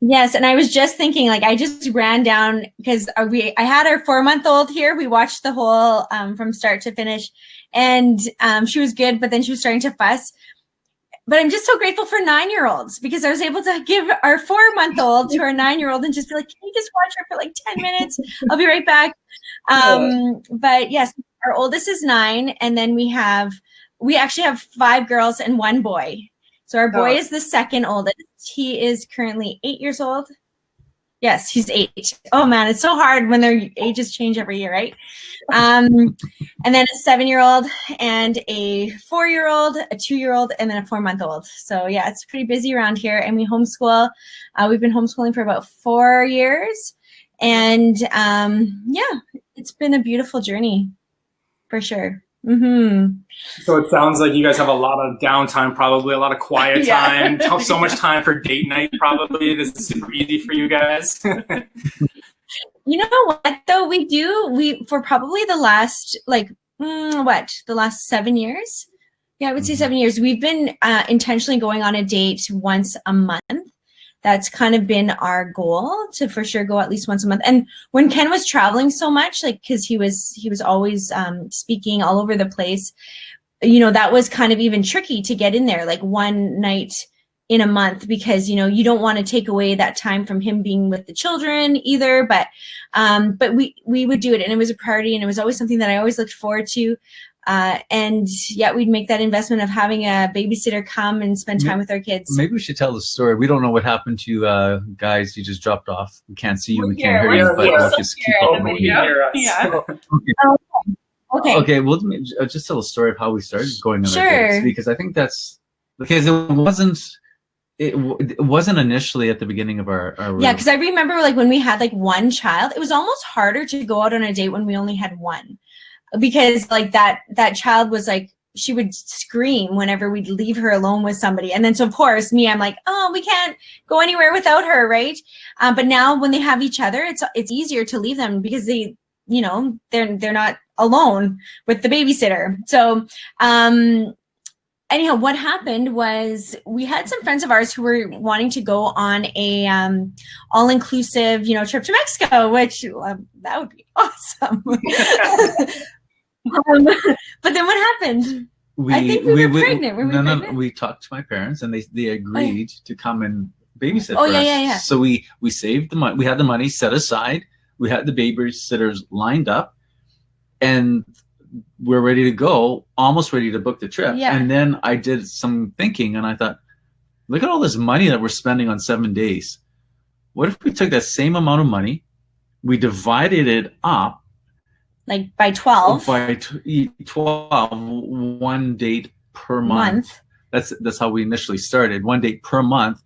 Speaker 4: Yes, and I was just thinking, like, I just ran down because I had our 4-month-old here. We watched the whole from start to finish, and she was good, but then she was starting to fuss. But I'm just so grateful for 9-year-olds because I was able to give our 4-month-old to our 9-year-old and just be like, can you just watch her for like 10 minutes? I'll be right back. But yes, our oldest is 9, and then we actually have 5 girls and 1 boy. So our boy is the second oldest. He is currently 8 years old. Yes, he's 8. Oh man, it's so hard when their ages change every year, right? And then a 7-year-old and a 4-year-old, a 2-year-old, and then a 4-month-old. So yeah, it's pretty busy around here. And we homeschool. We've been homeschooling for about 4 years. And yeah, it's been a beautiful journey for sure. Mm-hmm.
Speaker 1: So it sounds like you guys have a lot of downtime, probably a lot of quiet time, so much time for date night, probably. This is super easy for you guys.
Speaker 4: You know what, though? We for probably the last, the last 7 years? Yeah, I would say 7 years. We've been intentionally going on a date once a month. That's kind of been our goal, to for sure go at least once a month. And when Ken was traveling so much, like, because he was always speaking all over the place, you know, that was kind of even tricky to get in there, like one night in a month, because, you know, you don't want to take away that time from him being with the children either. But we would do it, and it was a priority, and it was always something that I always looked forward to. And yet we'd make that investment of having a babysitter come and spend time with our kids.
Speaker 3: Maybe we should tell the story. We don't know what happened to you guys. You just dropped off. We can't see you. We can't hear you. But we'll just keep on moving.
Speaker 2: Yeah.
Speaker 4: Okay.
Speaker 3: We'll just tell a story of how we started going on our dates, because I think that's because it wasn't initially at the beginning of our
Speaker 4: yeah, because I remember, like, when we had like one child, it was almost harder to go out on a date when we only had one. Because like that child was like, she would scream whenever we'd leave her alone with somebody. And then, so of course, I'm like, oh, we can't go anywhere without her, right? But now when they have each other, it's easier to leave them because they, you know, they're not alone with the babysitter. So anyhow, what happened was we had some friends of ours who were wanting to go on a all-inclusive, you know, trip to Mexico, which that would be awesome. But then what happened? I think we were pregnant. Were we pregnant?
Speaker 3: No. We talked to my parents, and they agreed to come and babysit
Speaker 4: for
Speaker 3: us.
Speaker 4: Yeah.
Speaker 3: So we saved the money. We had the money set aside. We had the babysitters lined up, and we're ready to go, almost ready to book the trip.
Speaker 4: Yeah.
Speaker 3: And then I did some thinking, and I thought, look at all this money that we're spending on 7 days. What if we took that same amount of money, we divided it up,
Speaker 4: like by 12.
Speaker 3: By 12, 1 date per month. That's how we initially started. 1 date per month.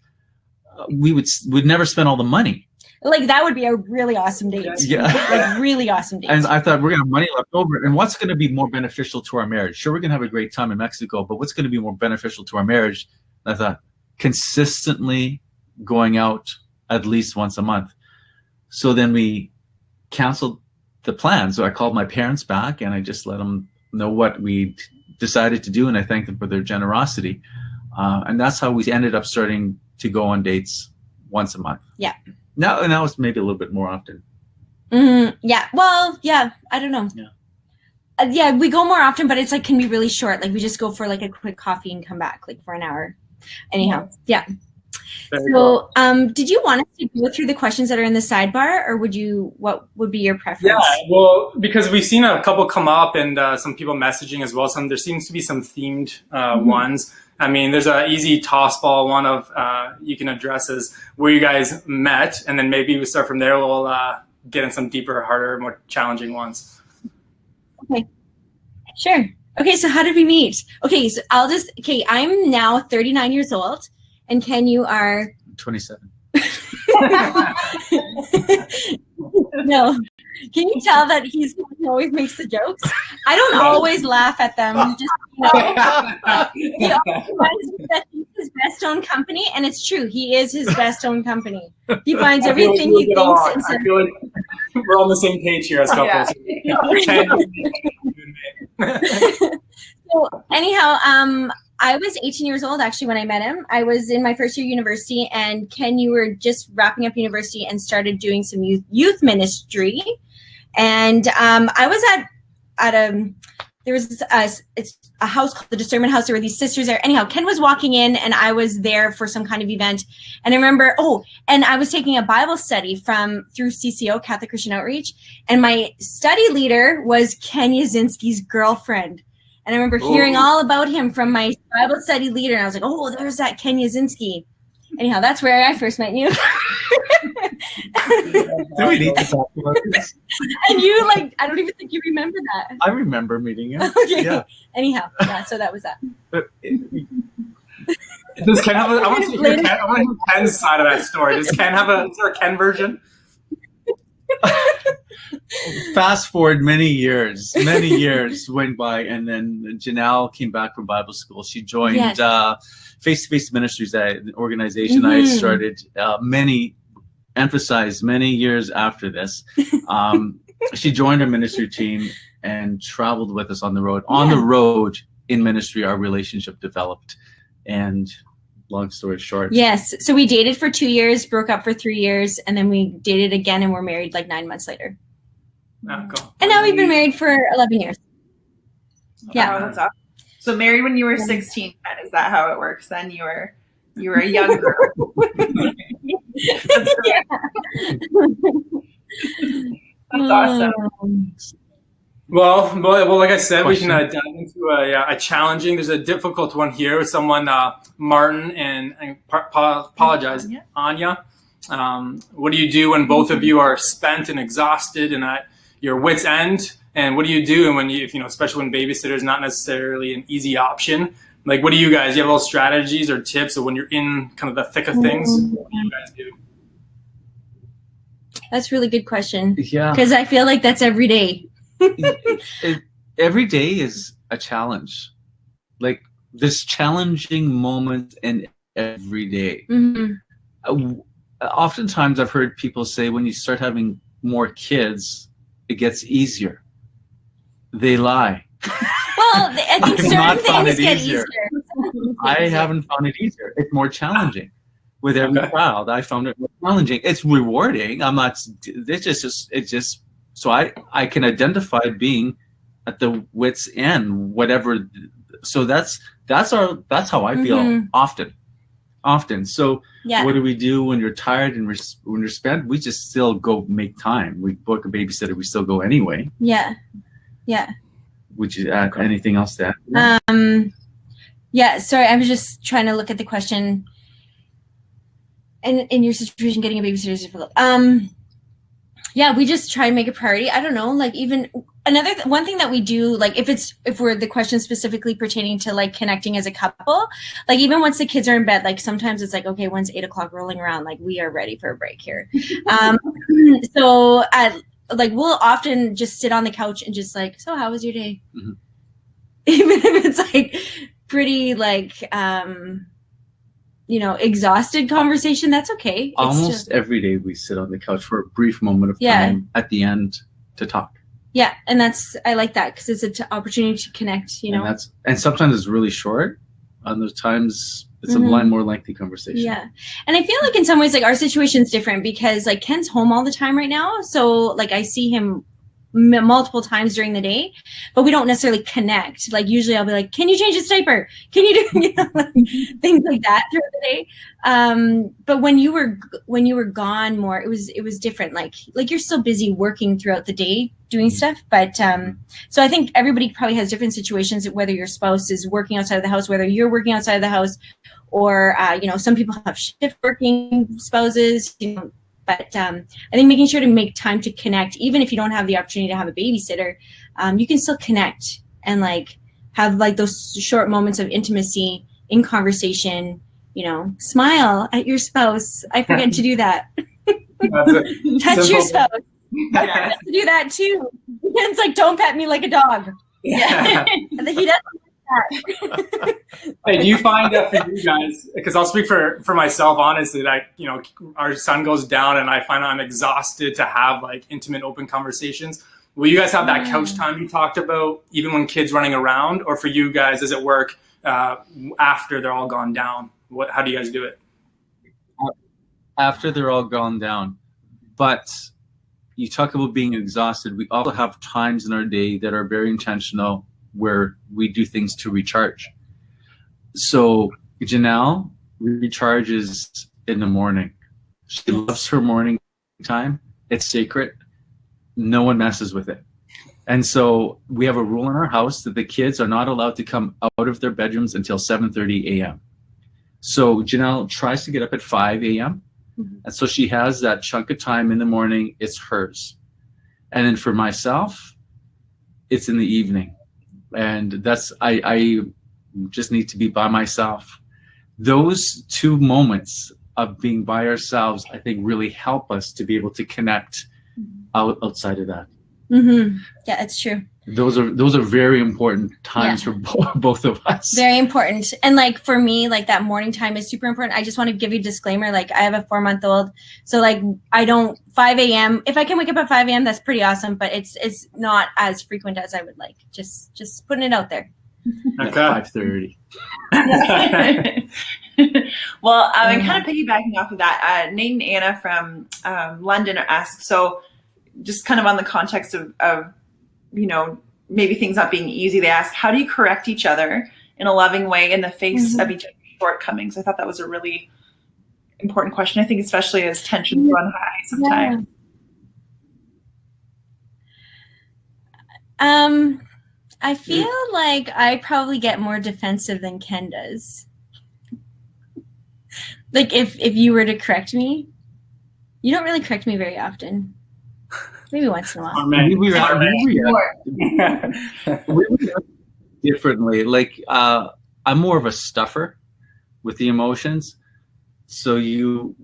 Speaker 3: We'd never spend all the money.
Speaker 4: Like, that would be a really awesome date.
Speaker 3: Yeah.
Speaker 4: Like, really awesome date.
Speaker 3: And I thought, we're going to have money left over. And what's going to be more beneficial to our marriage? Sure, we're going to have a great time in Mexico, but what's going to be more beneficial to our marriage? And I thought, consistently going out at least once a month. So then we canceled the plan. So I called my parents back, and I just let them know what we decided to do, and I thanked them for their generosity. And that's how we ended up starting to go on dates once a month.
Speaker 4: Yeah.
Speaker 3: Now it's maybe a little bit more often.
Speaker 4: Mm-hmm. Yeah. Well, yeah. I don't know.
Speaker 3: Yeah.
Speaker 4: Yeah, we go more often, but it's like can be really short. Like we just go for like a quick coffee and come back like for an hour. Anyhow, yeah. So, did you want us to go through the questions that are in the sidebar, or what would be your preference?
Speaker 1: Yeah, well, because we've seen a couple come up and some people messaging as well. There seems to be some themed ones. I mean, there's an easy toss ball one of you can address as where you guys met, and then maybe we start from there. We'll get in some deeper, harder, more challenging ones.
Speaker 4: Okay, sure. Okay, so how did we meet? Okay, so I'm now 39 years old. And Ken, you are
Speaker 3: 27.
Speaker 4: No. Can you tell that he always makes the jokes? I don't always laugh at them. He always finds that he's his best owned company, and it's true. He is his best owned company. He finds everything he thinks. And
Speaker 1: I feel like we're on the same page here as couples.
Speaker 4: So anyhow, I was 18 years old actually when I met him. I was in my first year university, and Ken, you were just wrapping up university and started doing some youth ministry. And I was there was it's a house called the Discernment House. There were these sisters there. Anyhow, Ken was walking in, and I was there for some kind of event. And I remember, and I was taking a Bible study through CCO, Catholic Christian Outreach. And my study leader was Ken Yazinski's girlfriend. And I remember hearing all about him from my Bible study leader. And I was like, there's that Ken Yazinski. Anyhow, that's where I first met you.
Speaker 3: Do we need to talk about this?
Speaker 4: And you, I don't even think you remember that.
Speaker 3: I remember meeting you.
Speaker 4: Okay.
Speaker 3: Yeah.
Speaker 4: Anyhow, so that was that.
Speaker 1: Does Ken have I want to hear Ken's side of that story. Does Ken have is there a Ken version?
Speaker 3: Fast forward many years went by, and then Janelle came back from Bible school. She joined Face-to-Face Ministries, an organization I had started many years after this. She joined our ministry team and traveled with us on the road. On the road in ministry, our relationship developed. And long story short.
Speaker 4: Yes. So we dated for 2 years, broke up for 3 years, and then we dated again and we're married 9 months later.
Speaker 1: Oh, cool.
Speaker 4: And now we've been married for 11 years. Yeah.
Speaker 2: That's awesome. So married when you were 16, is that how it works? Then you were a young girl. That's awesome.
Speaker 1: Well, like I said, we can dive into a challenging. There's a difficult one here with someone, Martin, and apologize, Anya. What do you do when both of you are spent and exhausted and at your wit's end? And what do you do when especially when babysitter is not necessarily an easy option? What do you guys? Do you have little strategies or tips of when you're in kind of the thick of things? What do you guys do?
Speaker 4: That's a really good question.
Speaker 3: Yeah.
Speaker 4: Because I feel like that's every day.
Speaker 3: Every day is a challenge. There's challenging moments in every day. Mm-hmm. Oftentimes I've heard people say when you start having more kids, it gets easier. They lie.
Speaker 4: Well, I think certain things get easier.
Speaker 3: I haven't found it easier. It's more challenging. With every child, I found it more challenging. It's rewarding. It's just so I can identify being at the wit's end, whatever. So that's how I feel often. So what do we do when you're tired and when you're spent? We just still go make time. We book a babysitter. We still go anyway.
Speaker 4: Yeah.
Speaker 3: Would you add anything else to
Speaker 4: that? Yeah. Sorry, I was just trying to look at the question. And in your situation, getting a babysitter is difficult. Yeah, we just try and make a priority. I don't know, even one thing that we do, if we're the question specifically pertaining to connecting as a couple, even once the kids are in bed, sometimes it's okay, once 8 o'clock rolling around, we are ready for a break here. So we'll often just sit on the couch and just so how was your day? Mm-hmm. Even if it's pretty exhausted conversation, that's okay.
Speaker 3: Almost every day we sit on the couch for a brief moment of time at the end to talk.
Speaker 4: Yeah, and I like that because it's an opportunity to connect,
Speaker 3: And sometimes it's really short. Other times it's a more lengthy conversation.
Speaker 4: Yeah, and I feel in some ways our situation's different because Ken's home all the time right now, so I see him multiple times during the day, but we don't necessarily connect. Usually I'll be can you change his diaper? Can you do things like that throughout the day? But when you were gone more, it was different. You're still busy working throughout the day doing stuff, but so I think everybody probably has different situations, whether your spouse is working outside of the house, whether you're working outside of the house, or some people have shift working spouses, But I think making sure to make time to connect, even if you don't have the opportunity to have a babysitter, you can still connect and have those short moments of intimacy in conversation. Smile at your spouse. I forget to do that. Touch your spouse. Yeah. To do that too. It's don't pet me like a dog. Yeah. And he doesn't.
Speaker 1: Hey, do you find that for you guys? Because I'll speak for myself, honestly. Our son goes down, and I find I'm exhausted to have intimate, open conversations. Will you guys have that couch time you talked about, even when kids running around, or for you guys, does it work after they're all gone down? How do you guys do it?
Speaker 3: After they're all gone down. But you talk about being exhausted. We also have times in our day that are very intentional where we do things to recharge. So Janelle recharges in the morning. She loves her morning time. It's sacred. No one messes with it. And so we have a rule in our house that the kids are not allowed to come out of their bedrooms until 7:30 a.m. So Janelle tries to get up at 5 a.m. And so she has that chunk of time in the morning. It's hers. And then for myself, it's in the evening. And that's, I just need to be by myself. Those 2 moments of being by ourselves, I think, really help us to be able to connect outside of that.
Speaker 4: Mm-hmm. Yeah, it's true.
Speaker 3: Those are very important times for both of us.
Speaker 4: Very important. And like for me, like that morning time is super important. I just want to give you a disclaimer. Like I have a 4-month-old. So like I don't 5 a.m. If I can wake up at 5 a.m., that's pretty awesome. But it's not as frequent as I would like. Just putting it out there.
Speaker 3: Okay. 5:30.
Speaker 2: Well, and kind of piggybacking off of that, Nate and Anna from London asked, so just kind of on the context of maybe things not being easy, they asked, how do you correct each other in a loving way in the face of each other's shortcomings? I thought that was a really important question. I think especially as tensions run high sometimes.
Speaker 4: I feel like I probably get more defensive than Ken does. Like if you were to correct me, you don't really correct me very often. Maybe once in a while.
Speaker 3: We react differently. Like I'm more of a stuffer with the emotions, so you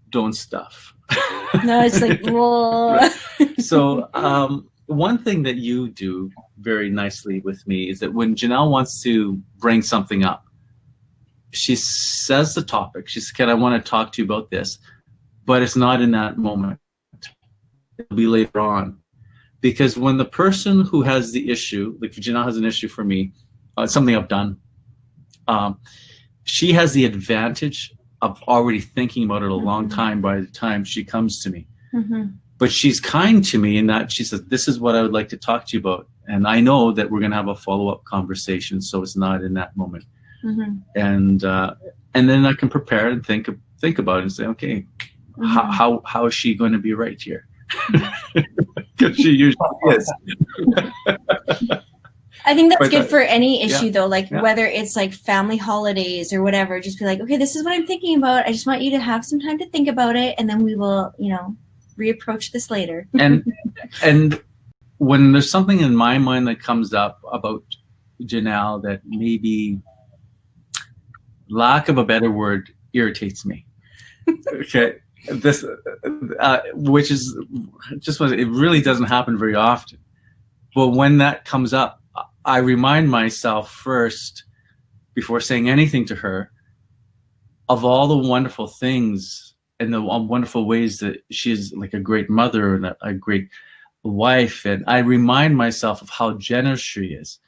Speaker 3: don't stuff.
Speaker 4: No, it's like, whoa.
Speaker 3: So one thing that you do very nicely with me is that when Janelle wants to bring something up, she says the topic. She says, "Ken, I want to talk to you about this," but it's not in that moment. It'll be later on. Because when the person who has the issue, like Janelle has an issue for me, something I've done, she has the advantage of already thinking about it a long time by the time she comes to me. But she's kind to me in that she says, this is what I would like to talk to you about. And I know that we're going to have a follow-up conversation, so it's not in that moment. And then I can prepare and think about it and say, okay, how is she going to be right here? Because she usually is.
Speaker 4: I think that's good for any issue though, like whether it's like family holidays or whatever, just be like, okay, this is what I'm thinking about. I just want you to have some time to think about it, and then we will, reapproach this later.
Speaker 3: And when there's something in my mind that comes up about Janelle that maybe, lack of a better word, irritates me. Okay. This, which is just what it really doesn't happen very often. But when that comes up, I remind myself first, before saying anything to her, of all the wonderful things and the wonderful ways that she is like a great mother and a great wife. And I remind myself of how generous she is.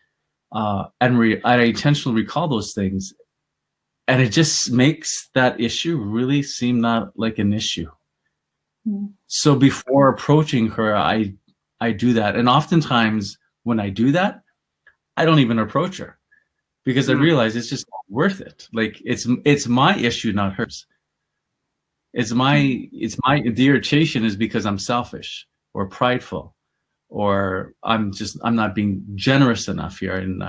Speaker 3: And I intentionally recall those things. And it just makes that issue really seem not like an issue. So before approaching her, I do that. And oftentimes when I do that, I don't even approach her because I realize it's just not worth it. Like it's my issue, not hers. The irritation is because I'm selfish or prideful, or I'm not being generous enough here. And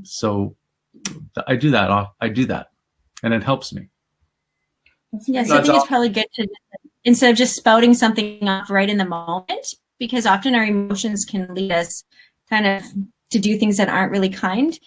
Speaker 3: so I do that, and it helps me.
Speaker 4: Yes, I think it's probably good to, instead of just spouting something off right in the moment, because often our emotions can lead us kind of to do things that aren't really kind.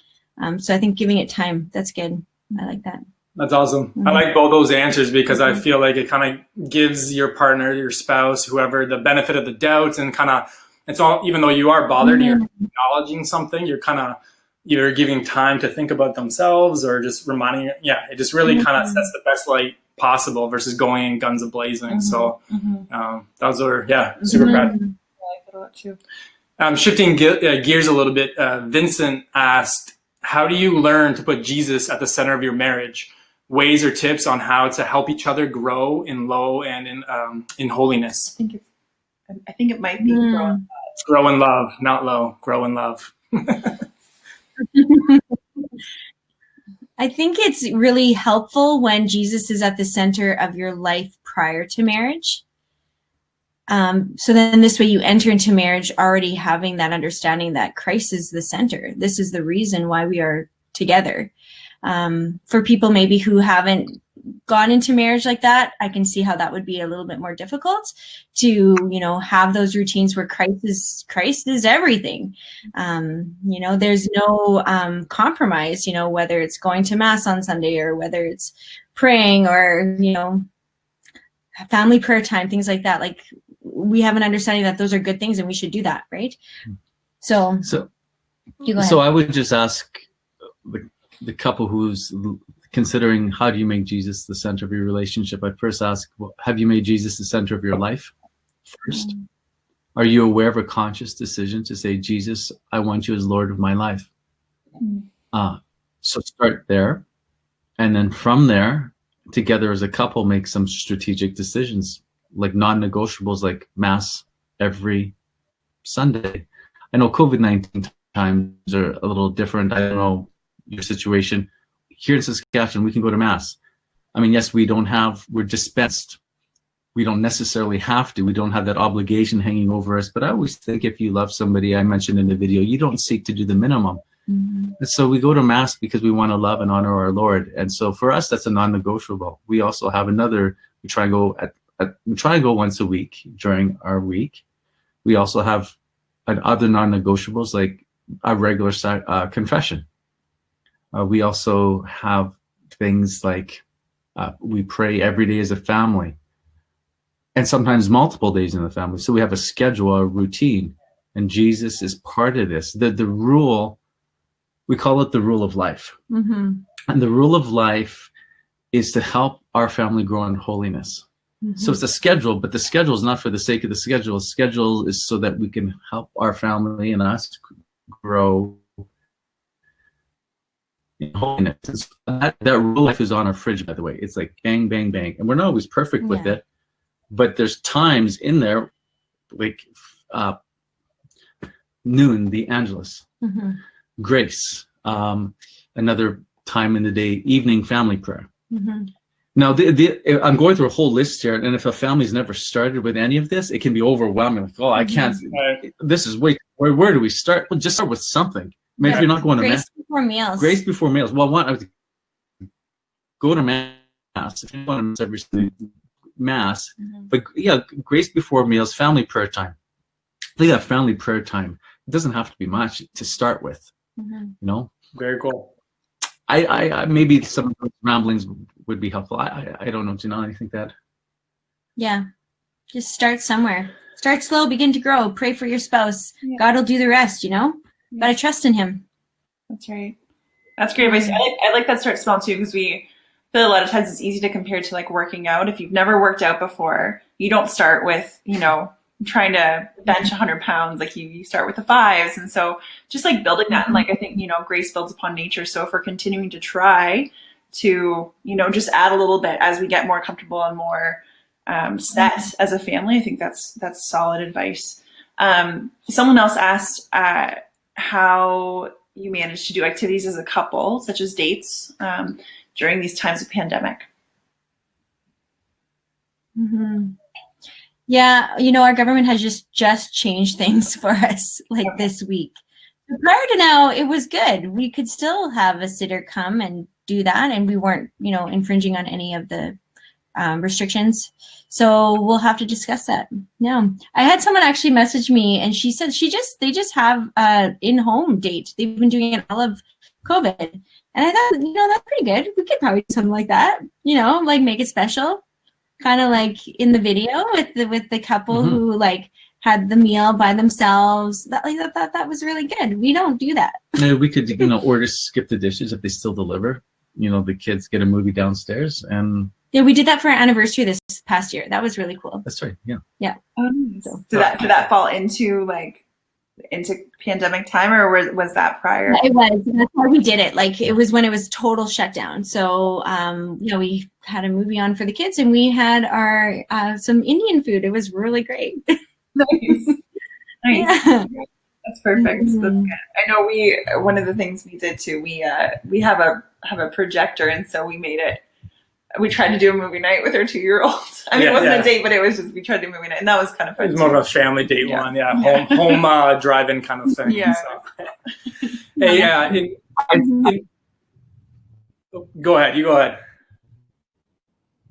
Speaker 4: So I think giving it time, that's good. I like that.
Speaker 1: That's awesome. I like both those answers because I feel like it kind of gives your partner, your spouse, whoever, the benefit of the doubt, and kind of, it's all, even though you are bothered, you're acknowledging something, you're kind of either giving time to think about themselves or just reminding it. Yeah, it just really kind of sets the best light possible versus going in guns a-blazing. So those are, super proud.
Speaker 2: I like that a lot too.
Speaker 1: Shifting gears a little bit, Vincent asked, how do you learn to put Jesus at the center of your marriage? Ways or tips on how to help each other grow in low and in holiness.
Speaker 2: I think it might be
Speaker 1: grow in love, not low. Grow in love.
Speaker 4: I think it's really helpful when Jesus is at the center of your life prior to marriage. So then this way you enter into marriage already having that understanding that Christ is the center. This is the reason why we are together. For people maybe who haven't gone into marriage like that, I can see how that would be a little bit more difficult to, have those routines where Christ is everything. There's no compromise, whether it's going to mass on Sunday or whether it's praying or, family prayer time, things like that. Like we have an understanding that those are good things and we should do that. Right. So you go ahead.
Speaker 3: So I would just ask the couple who's considering how do you make Jesus the center of your relationship, I'd first ask, have you made Jesus the center of your life first? Are you aware of a conscious decision to say, Jesus, I want you as Lord of my life? So start there. And then from there, together as a couple, make some strategic decisions, like non-negotiables, like Mass every Sunday. I know COVID-19 times are a little different. I don't know your situation. Here in Saskatchewan, we can go to Mass. I mean, yes, we're dispensed. We don't necessarily have to. We don't have that obligation hanging over us. But I always think if you love somebody, I mentioned in the video, you don't seek to do the minimum. And so we go to Mass because we want to love and honor our Lord. And so for us, that's a non-negotiable. We also have we try and go once a week during our week. We also have other non-negotiables like a regular confession. We also have things like we pray every day as a family and sometimes multiple days in the family. So we have a schedule, a routine, and Jesus is part of this. The rule, we call it the rule of life. And the rule of life is to help our family grow in holiness. So it's a schedule, but the schedule is not for the sake of the schedule. The schedule is so that we can help our family and us grow in holiness. That rule life is on our fridge, by the way. It's like bang, bang, bang. And we're not always perfect with it, but there's times in there, like noon, the Angelus, grace, another time in the day, evening family prayer. Now, I'm going through a whole list here, and if a family's never started with any of this, it can be overwhelming. Like, oh, I can't. This is where do we start? Well, just start with something. I mean, if you're not going to Mass.
Speaker 4: Grace before meals.
Speaker 3: Grace before meals. Well, I would go to Mass. If you want to miss every Mass. But yeah, grace before meals, family prayer time. I think that family prayer time, it doesn't have to be much to start with.
Speaker 1: Very cool.
Speaker 3: I maybe some of those ramblings would be helpful. I don't know, Janelle, you think that?
Speaker 4: Yeah, just start somewhere. Start slow, begin to grow. Pray for your spouse. God will do the rest. Gotta trust in Him.
Speaker 2: That's right. That's great advice. I like that start small too, because we feel a lot of times it's easy to compare to like working out. If you've never worked out before, you don't start with trying to bench 100 pounds. Like you start with the 5s. And so just like building that, and like I think, grace builds upon nature. So if we're continuing to try to, just add a little bit as we get more comfortable and more set as a family, I think that's solid advice. Someone else asked how you manage to do activities as a couple, such as dates, during these times of pandemic.
Speaker 4: Yeah, our government has just changed things for us this week. Prior to now, it was good. We could still have a sitter come and do that, and we weren't, infringing on any of the restrictions. So we'll have to discuss that. Yeah, I had someone actually message me, and she said they just have in-home date. They've been doing it all of COVID, and I thought, that's pretty good. We could probably do something like that. Make it special. Kind of like in the video with the couple who had the meal by themselves. That was really good. We don't do that.
Speaker 3: Maybe we could order skip the dishes if they still deliver. The kids get a movie downstairs, and
Speaker 4: we did that for our anniversary this past year. That was really cool.
Speaker 3: That's right. Yeah.
Speaker 4: Yeah.
Speaker 2: So did that fall into into pandemic time, or was that prior?
Speaker 4: It was. That's why we did it. Like it was when it was total shutdown. So we had a movie on for the kids, and we had our some Indian food. It was really great.
Speaker 2: Nice.
Speaker 4: Yeah.
Speaker 2: That's perfect. That's good. I know one of the things we did too, we have a projector, and so we tried to do a movie night with our 2-year-old. I mean, it wasn't a date, but it was just, we tried to do a movie night, and that was kind of fun.
Speaker 1: It was more of a family date one. Home drive-in kind of thing.
Speaker 2: Yeah.
Speaker 1: So. Hey, go ahead. You go ahead.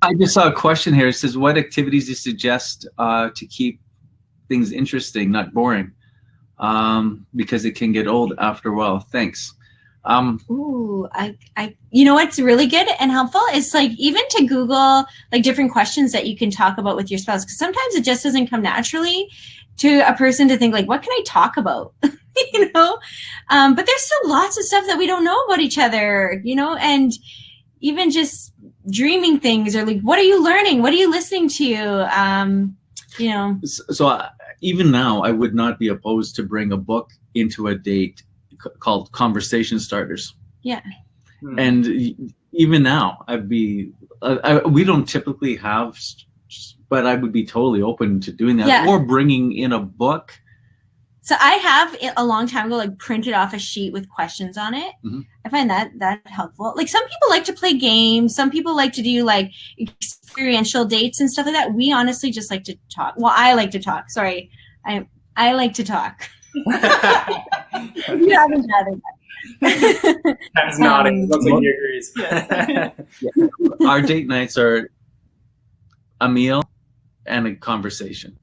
Speaker 3: I just saw a question here. It says, what activities do you suggest to keep things interesting, not boring? Because it can get old after a while. Thanks.
Speaker 4: Ooh, I you know what's really good and helpful is like even to Google like different questions that you can talk about with your spouse, because sometimes it just doesn't come naturally to a person to think like, what can I talk about? You know, but there's still lots of stuff that we don't know about each other, you know, and even just dreaming things, or like, what are you learning? What are you listening to? You know,
Speaker 3: so even now I would not be opposed to bring a book into a date called Conversation Starters.
Speaker 4: Yeah.
Speaker 3: And even now I'd be we don't typically have, but I would be totally open to doing that.
Speaker 4: Yeah.
Speaker 3: Or bringing in a book.
Speaker 4: So I have a long time ago like printed off a sheet with questions on it.
Speaker 3: Mm-hmm.
Speaker 4: I find that helpful. Like some people like to play games, some people like to do like experiential dates and stuff like that. We honestly just like to talk. Well, I like to talk. Sorry. I like to talk. You haven't gathered that.
Speaker 1: That's nodding. Looks like he agrees.
Speaker 3: Yeah. Our date nights are a meal and a conversation,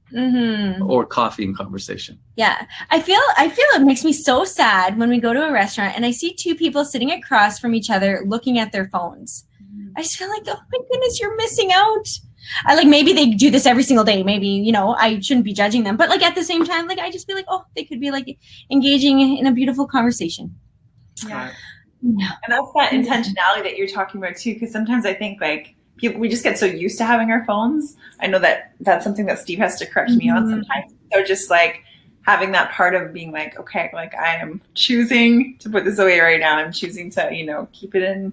Speaker 3: or coffee and conversation.
Speaker 4: Yeah, I feel it makes me so sad when we go to a restaurant and I see two people sitting across from each other looking at their phones. I just feel like, oh my goodness, you're missing out. I like, maybe they do this every single day. Maybe, you know, I shouldn't be judging them, but like at the same time, like I just feel like, oh, they could be like engaging in a beautiful conversation.
Speaker 2: Yeah. And that's that intentionality that you're talking about too, because sometimes I think like we just get so used to having our phones. I know that that's something that Steve has to correct me on sometimes. So just like having that part of being like, okay, like I am choosing to put this away right now. I'm choosing to, you know, keep it in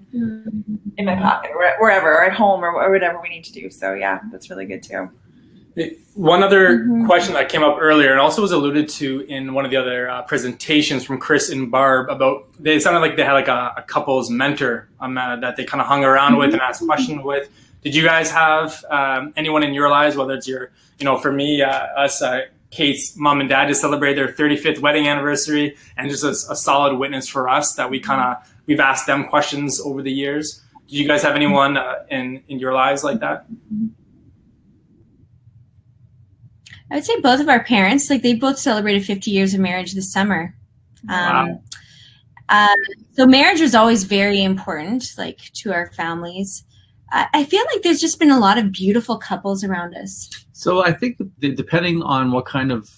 Speaker 2: my pocket or wherever, or at home, or whatever we need to do. So yeah, that's really good too.
Speaker 1: One other question that came up earlier, and also was alluded to in one of the other presentations from Chris and Barb, about they sounded like they had like a couple's mentor that they kind of hung around with and asked questions with. Did you guys have anyone in your lives, whether it's your, you know, for me, Kate's mom and dad just celebrated their 35th wedding anniversary, and just a solid witness for us that we've asked them questions over the years. Did you guys have anyone in your lives like that?
Speaker 4: I would say both of our parents, like they both celebrated 50 years of marriage this summer.
Speaker 1: Wow.
Speaker 4: So marriage was always very important, like to our families. I feel like there's just been a lot of beautiful couples around us.
Speaker 3: So I think depending on what kind of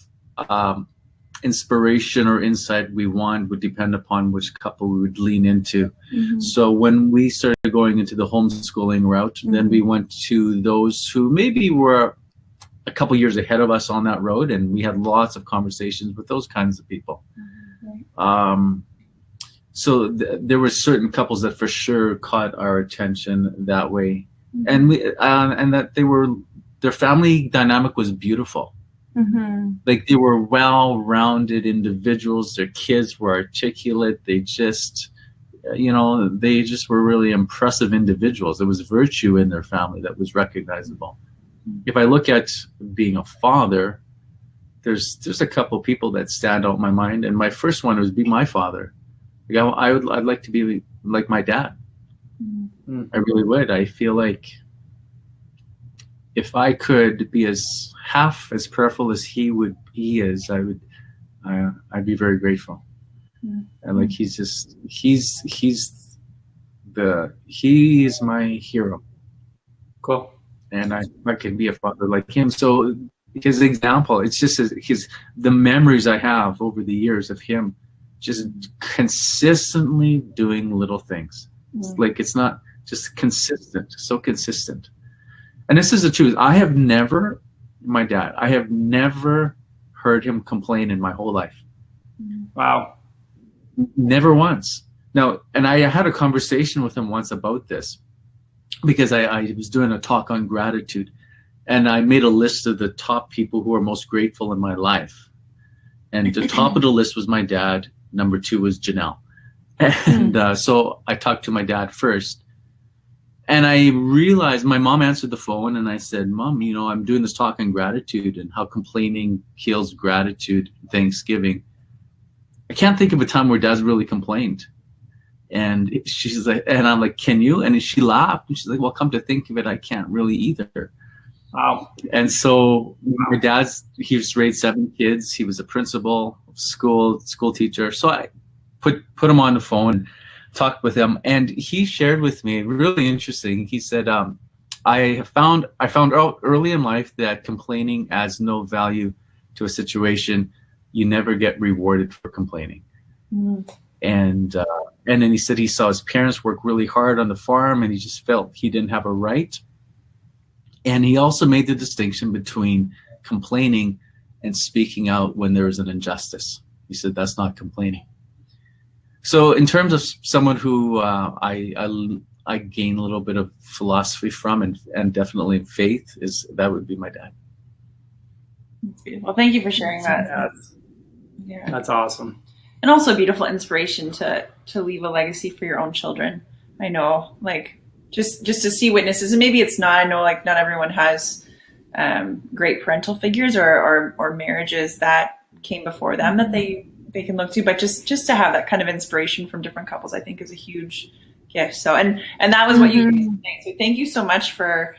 Speaker 3: inspiration or insight we want would depend upon which couple we would lean into. So when we started going into the homeschooling route, then we went to those who maybe were a couple years ahead of us on that road, and we had lots of conversations with those kinds of people. So there were certain couples that for sure caught our attention that way, and we and that their family dynamic was beautiful. Like they were well-rounded individuals. Their kids were articulate. They just, you know, they just were really impressive individuals. There was virtue in their family that was recognizable. If I look at being a father, there's a couple people that stand out in my mind, and my first one would be my father. Like I'd like to be like my dad. I really would. I feel like if I could be half as prayerful as he is, I'd be very grateful. And like he is my hero.
Speaker 1: Cool.
Speaker 3: And I can be a father like him. So his example, it's just the memories I have over the years of him just consistently doing little things. It's like, it's not just consistent, so consistent. And this is the truth. I have never heard him complain in my whole life.
Speaker 1: Wow.
Speaker 3: Never once. Now, and I had a conversation with him once about this, because I was doing a talk on gratitude, and I made a list of the top people who are most grateful in my life. And the top of the list was my dad. Number 2 was Janelle. And so I talked to my dad first. And I realized, my mom answered the phone, and I said, Mom, you know, I'm doing this talk on gratitude and how complaining kills gratitude, Thanksgiving. I can't think of a time where Dad's really complained. And she's like, and I'm like, can you? And she laughed, and she's like, well, come to think of it, I can't really either.
Speaker 1: Wow.
Speaker 3: And so my he was raised 7 kids. He was a principal, school teacher. So I put him on the phone, talked with him, and he shared with me, really interesting. He said, I found out early in life that complaining adds no value to a situation. You never get rewarded for complaining. And then he said he saw his parents work really hard on the farm, and he just felt he didn't have a right. And he also made the distinction between complaining and speaking out when there is an injustice. He said that's not complaining. So in terms of someone who I gain a little bit of philosophy from, and definitely faith, that would be my dad.
Speaker 2: Well, thank you for sharing that.
Speaker 1: That's awesome.
Speaker 2: And also a beautiful inspiration to leave a legacy for your own children. I know, like, just to see witnesses, and maybe it's not, I know, like, not everyone has great parental figures or marriages that came before them that they can look to, but just to have that kind of inspiration from different couples, I think, is a huge gift. So, and that was what you did today. So thank you so much for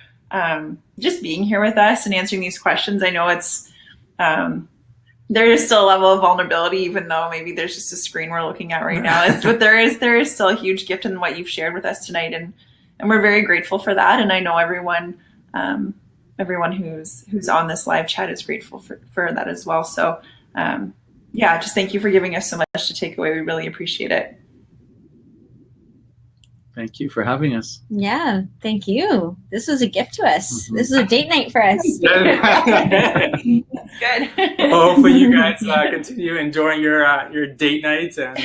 Speaker 2: just being here with us and answering these questions. I know it's, there is still a level of vulnerability, even though maybe there's just a screen we're looking at right now. But there is still a huge gift in what you've shared with us tonight, and we're very grateful for that. And I know everyone who's on this live chat is grateful for that as well. So just thank you for giving us so much to take away. We really appreciate it.
Speaker 3: Thank you for having us.
Speaker 4: Yeah, thank you. This was a gift to us. This is a date night for us.
Speaker 2: Good.
Speaker 1: Well, hopefully you guys continue enjoying your date night, and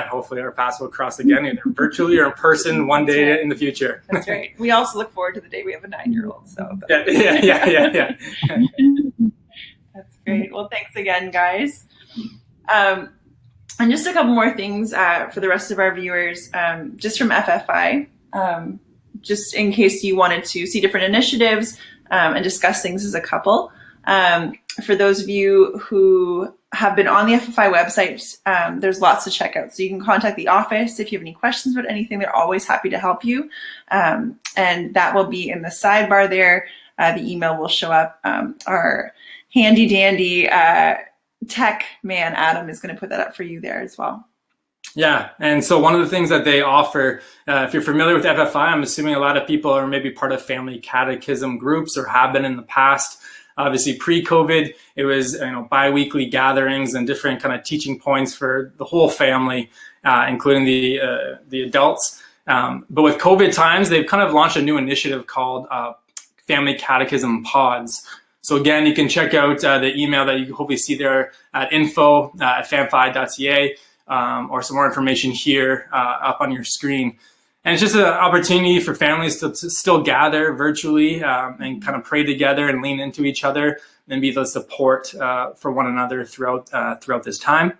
Speaker 1: hopefully our paths will cross again, either virtually or in person one day in the future.
Speaker 2: That's right. We also look forward to the day we have a 9-year-old. So
Speaker 1: yeah.
Speaker 2: That's great. Well, thanks again, guys. And just a couple more things for the rest of our viewers, just from FFI, just in case you wanted to see different initiatives and discuss things as a couple. For those of you who have been on the FFI website, there's lots to check out. So you can contact the office if you have any questions about anything. They're always happy to help you. And that will be in the sidebar there. The email will show up. Our handy dandy tech man, Adam, is going to put that up for you there as well.
Speaker 1: Yeah, and so one of the things that they offer, if you're familiar with FFI, I'm assuming a lot of people are maybe part of family catechism groups or have been in the past. Obviously, pre-COVID, it was bi-weekly gatherings and different kind of teaching points for the whole family, including the adults. But with COVID times, they've kind of launched a new initiative called Family Catechism Pods. So again, you can check out the email that you hopefully see there at info@famfi.ca, or some more information here up on your screen. And it's just an opportunity for families to still gather virtually and kind of pray together and lean into each other and be the support for one another throughout this time.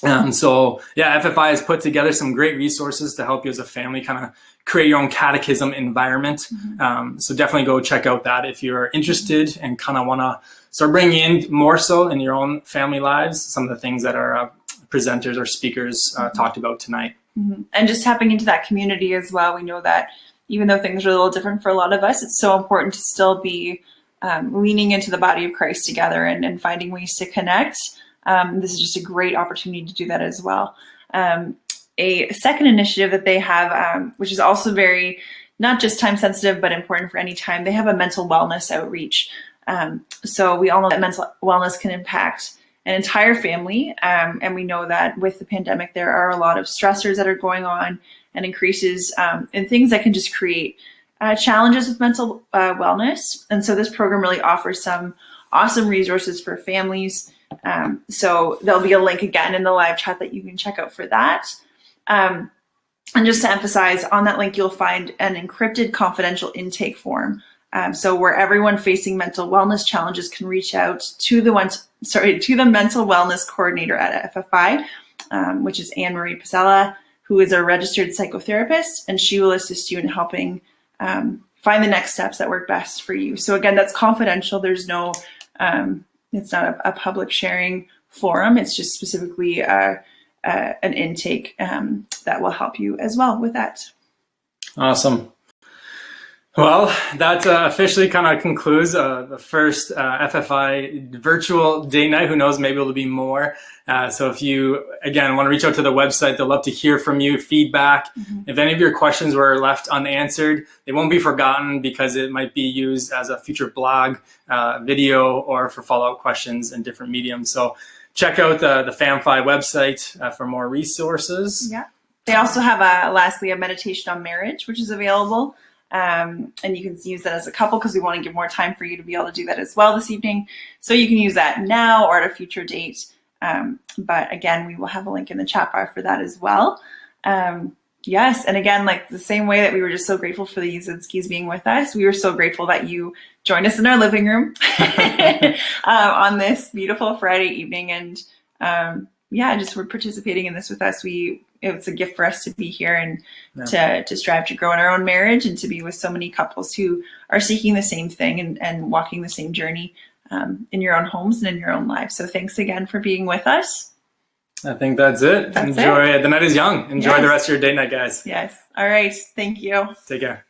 Speaker 1: FFI has put together some great resources to help you as a family kind of create your own catechism environment. So definitely go check out that if you're interested and kind of want to start bringing in more so in your own family lives, some of the things that our presenters or speakers talked about tonight.
Speaker 2: And just tapping into that community as well. We know that even though things are a little different for a lot of us, it's so important to still be leaning into the body of Christ together and finding ways to connect. This is just a great opportunity to do that as well. A second initiative that they have, which is also very, not just time sensitive, but important for any time, they have a mental wellness outreach. So we all know that mental wellness can impact an entire family. And we know that with the pandemic, there are a lot of stressors that are going on and increases in things that can just create challenges with mental wellness. And so this program really offers some awesome resources for families So there'll be a link again in the live chat that you can check out for that. And just to emphasize, on that link, you'll find an encrypted confidential intake form. So where everyone facing mental wellness challenges can reach out to the mental wellness coordinator at FFI, which is Anne Marie Pizzella, who is a registered psychotherapist, and she will assist you in helping find the next steps that work best for you. So again, that's confidential. There's no, it's not a public sharing forum. It's just specifically an intake that will help you as well with that.
Speaker 1: Awesome. Well, that officially kind of concludes the first FFI virtual date night. Who knows, maybe it'll be more. So if you, again, want to reach out to the website, they'll love to hear from you, feedback. Mm-hmm. If any of your questions were left unanswered, they won't be forgotten because it might be used as a future blog, video, or for follow-up questions in different mediums. So check out the FAMFI website for more resources.
Speaker 2: Yeah. They also have, lastly, a meditation on marriage, which is available. And you can use that as a couple because we want to give more time for you to be able to do that as well this evening. So you can use that now or at a future date. But again, we will have a link in the chat bar for that as well. Yes. And again, like the same way that we were just so grateful for the Yudzinskis being with us, we were so grateful that you joined us in our living room on this beautiful Friday evening. And just we're participating in this with us. It's a gift for us to be here and to strive to grow in our own marriage and to be with so many couples who are seeking the same thing and walking the same journey in your own homes and in your own lives. So thanks again for being with us.
Speaker 1: I think that's it. Enjoy it. The night is young. Enjoy the rest of your date night, guys.
Speaker 2: Yes. All right. Thank you.
Speaker 1: Take care.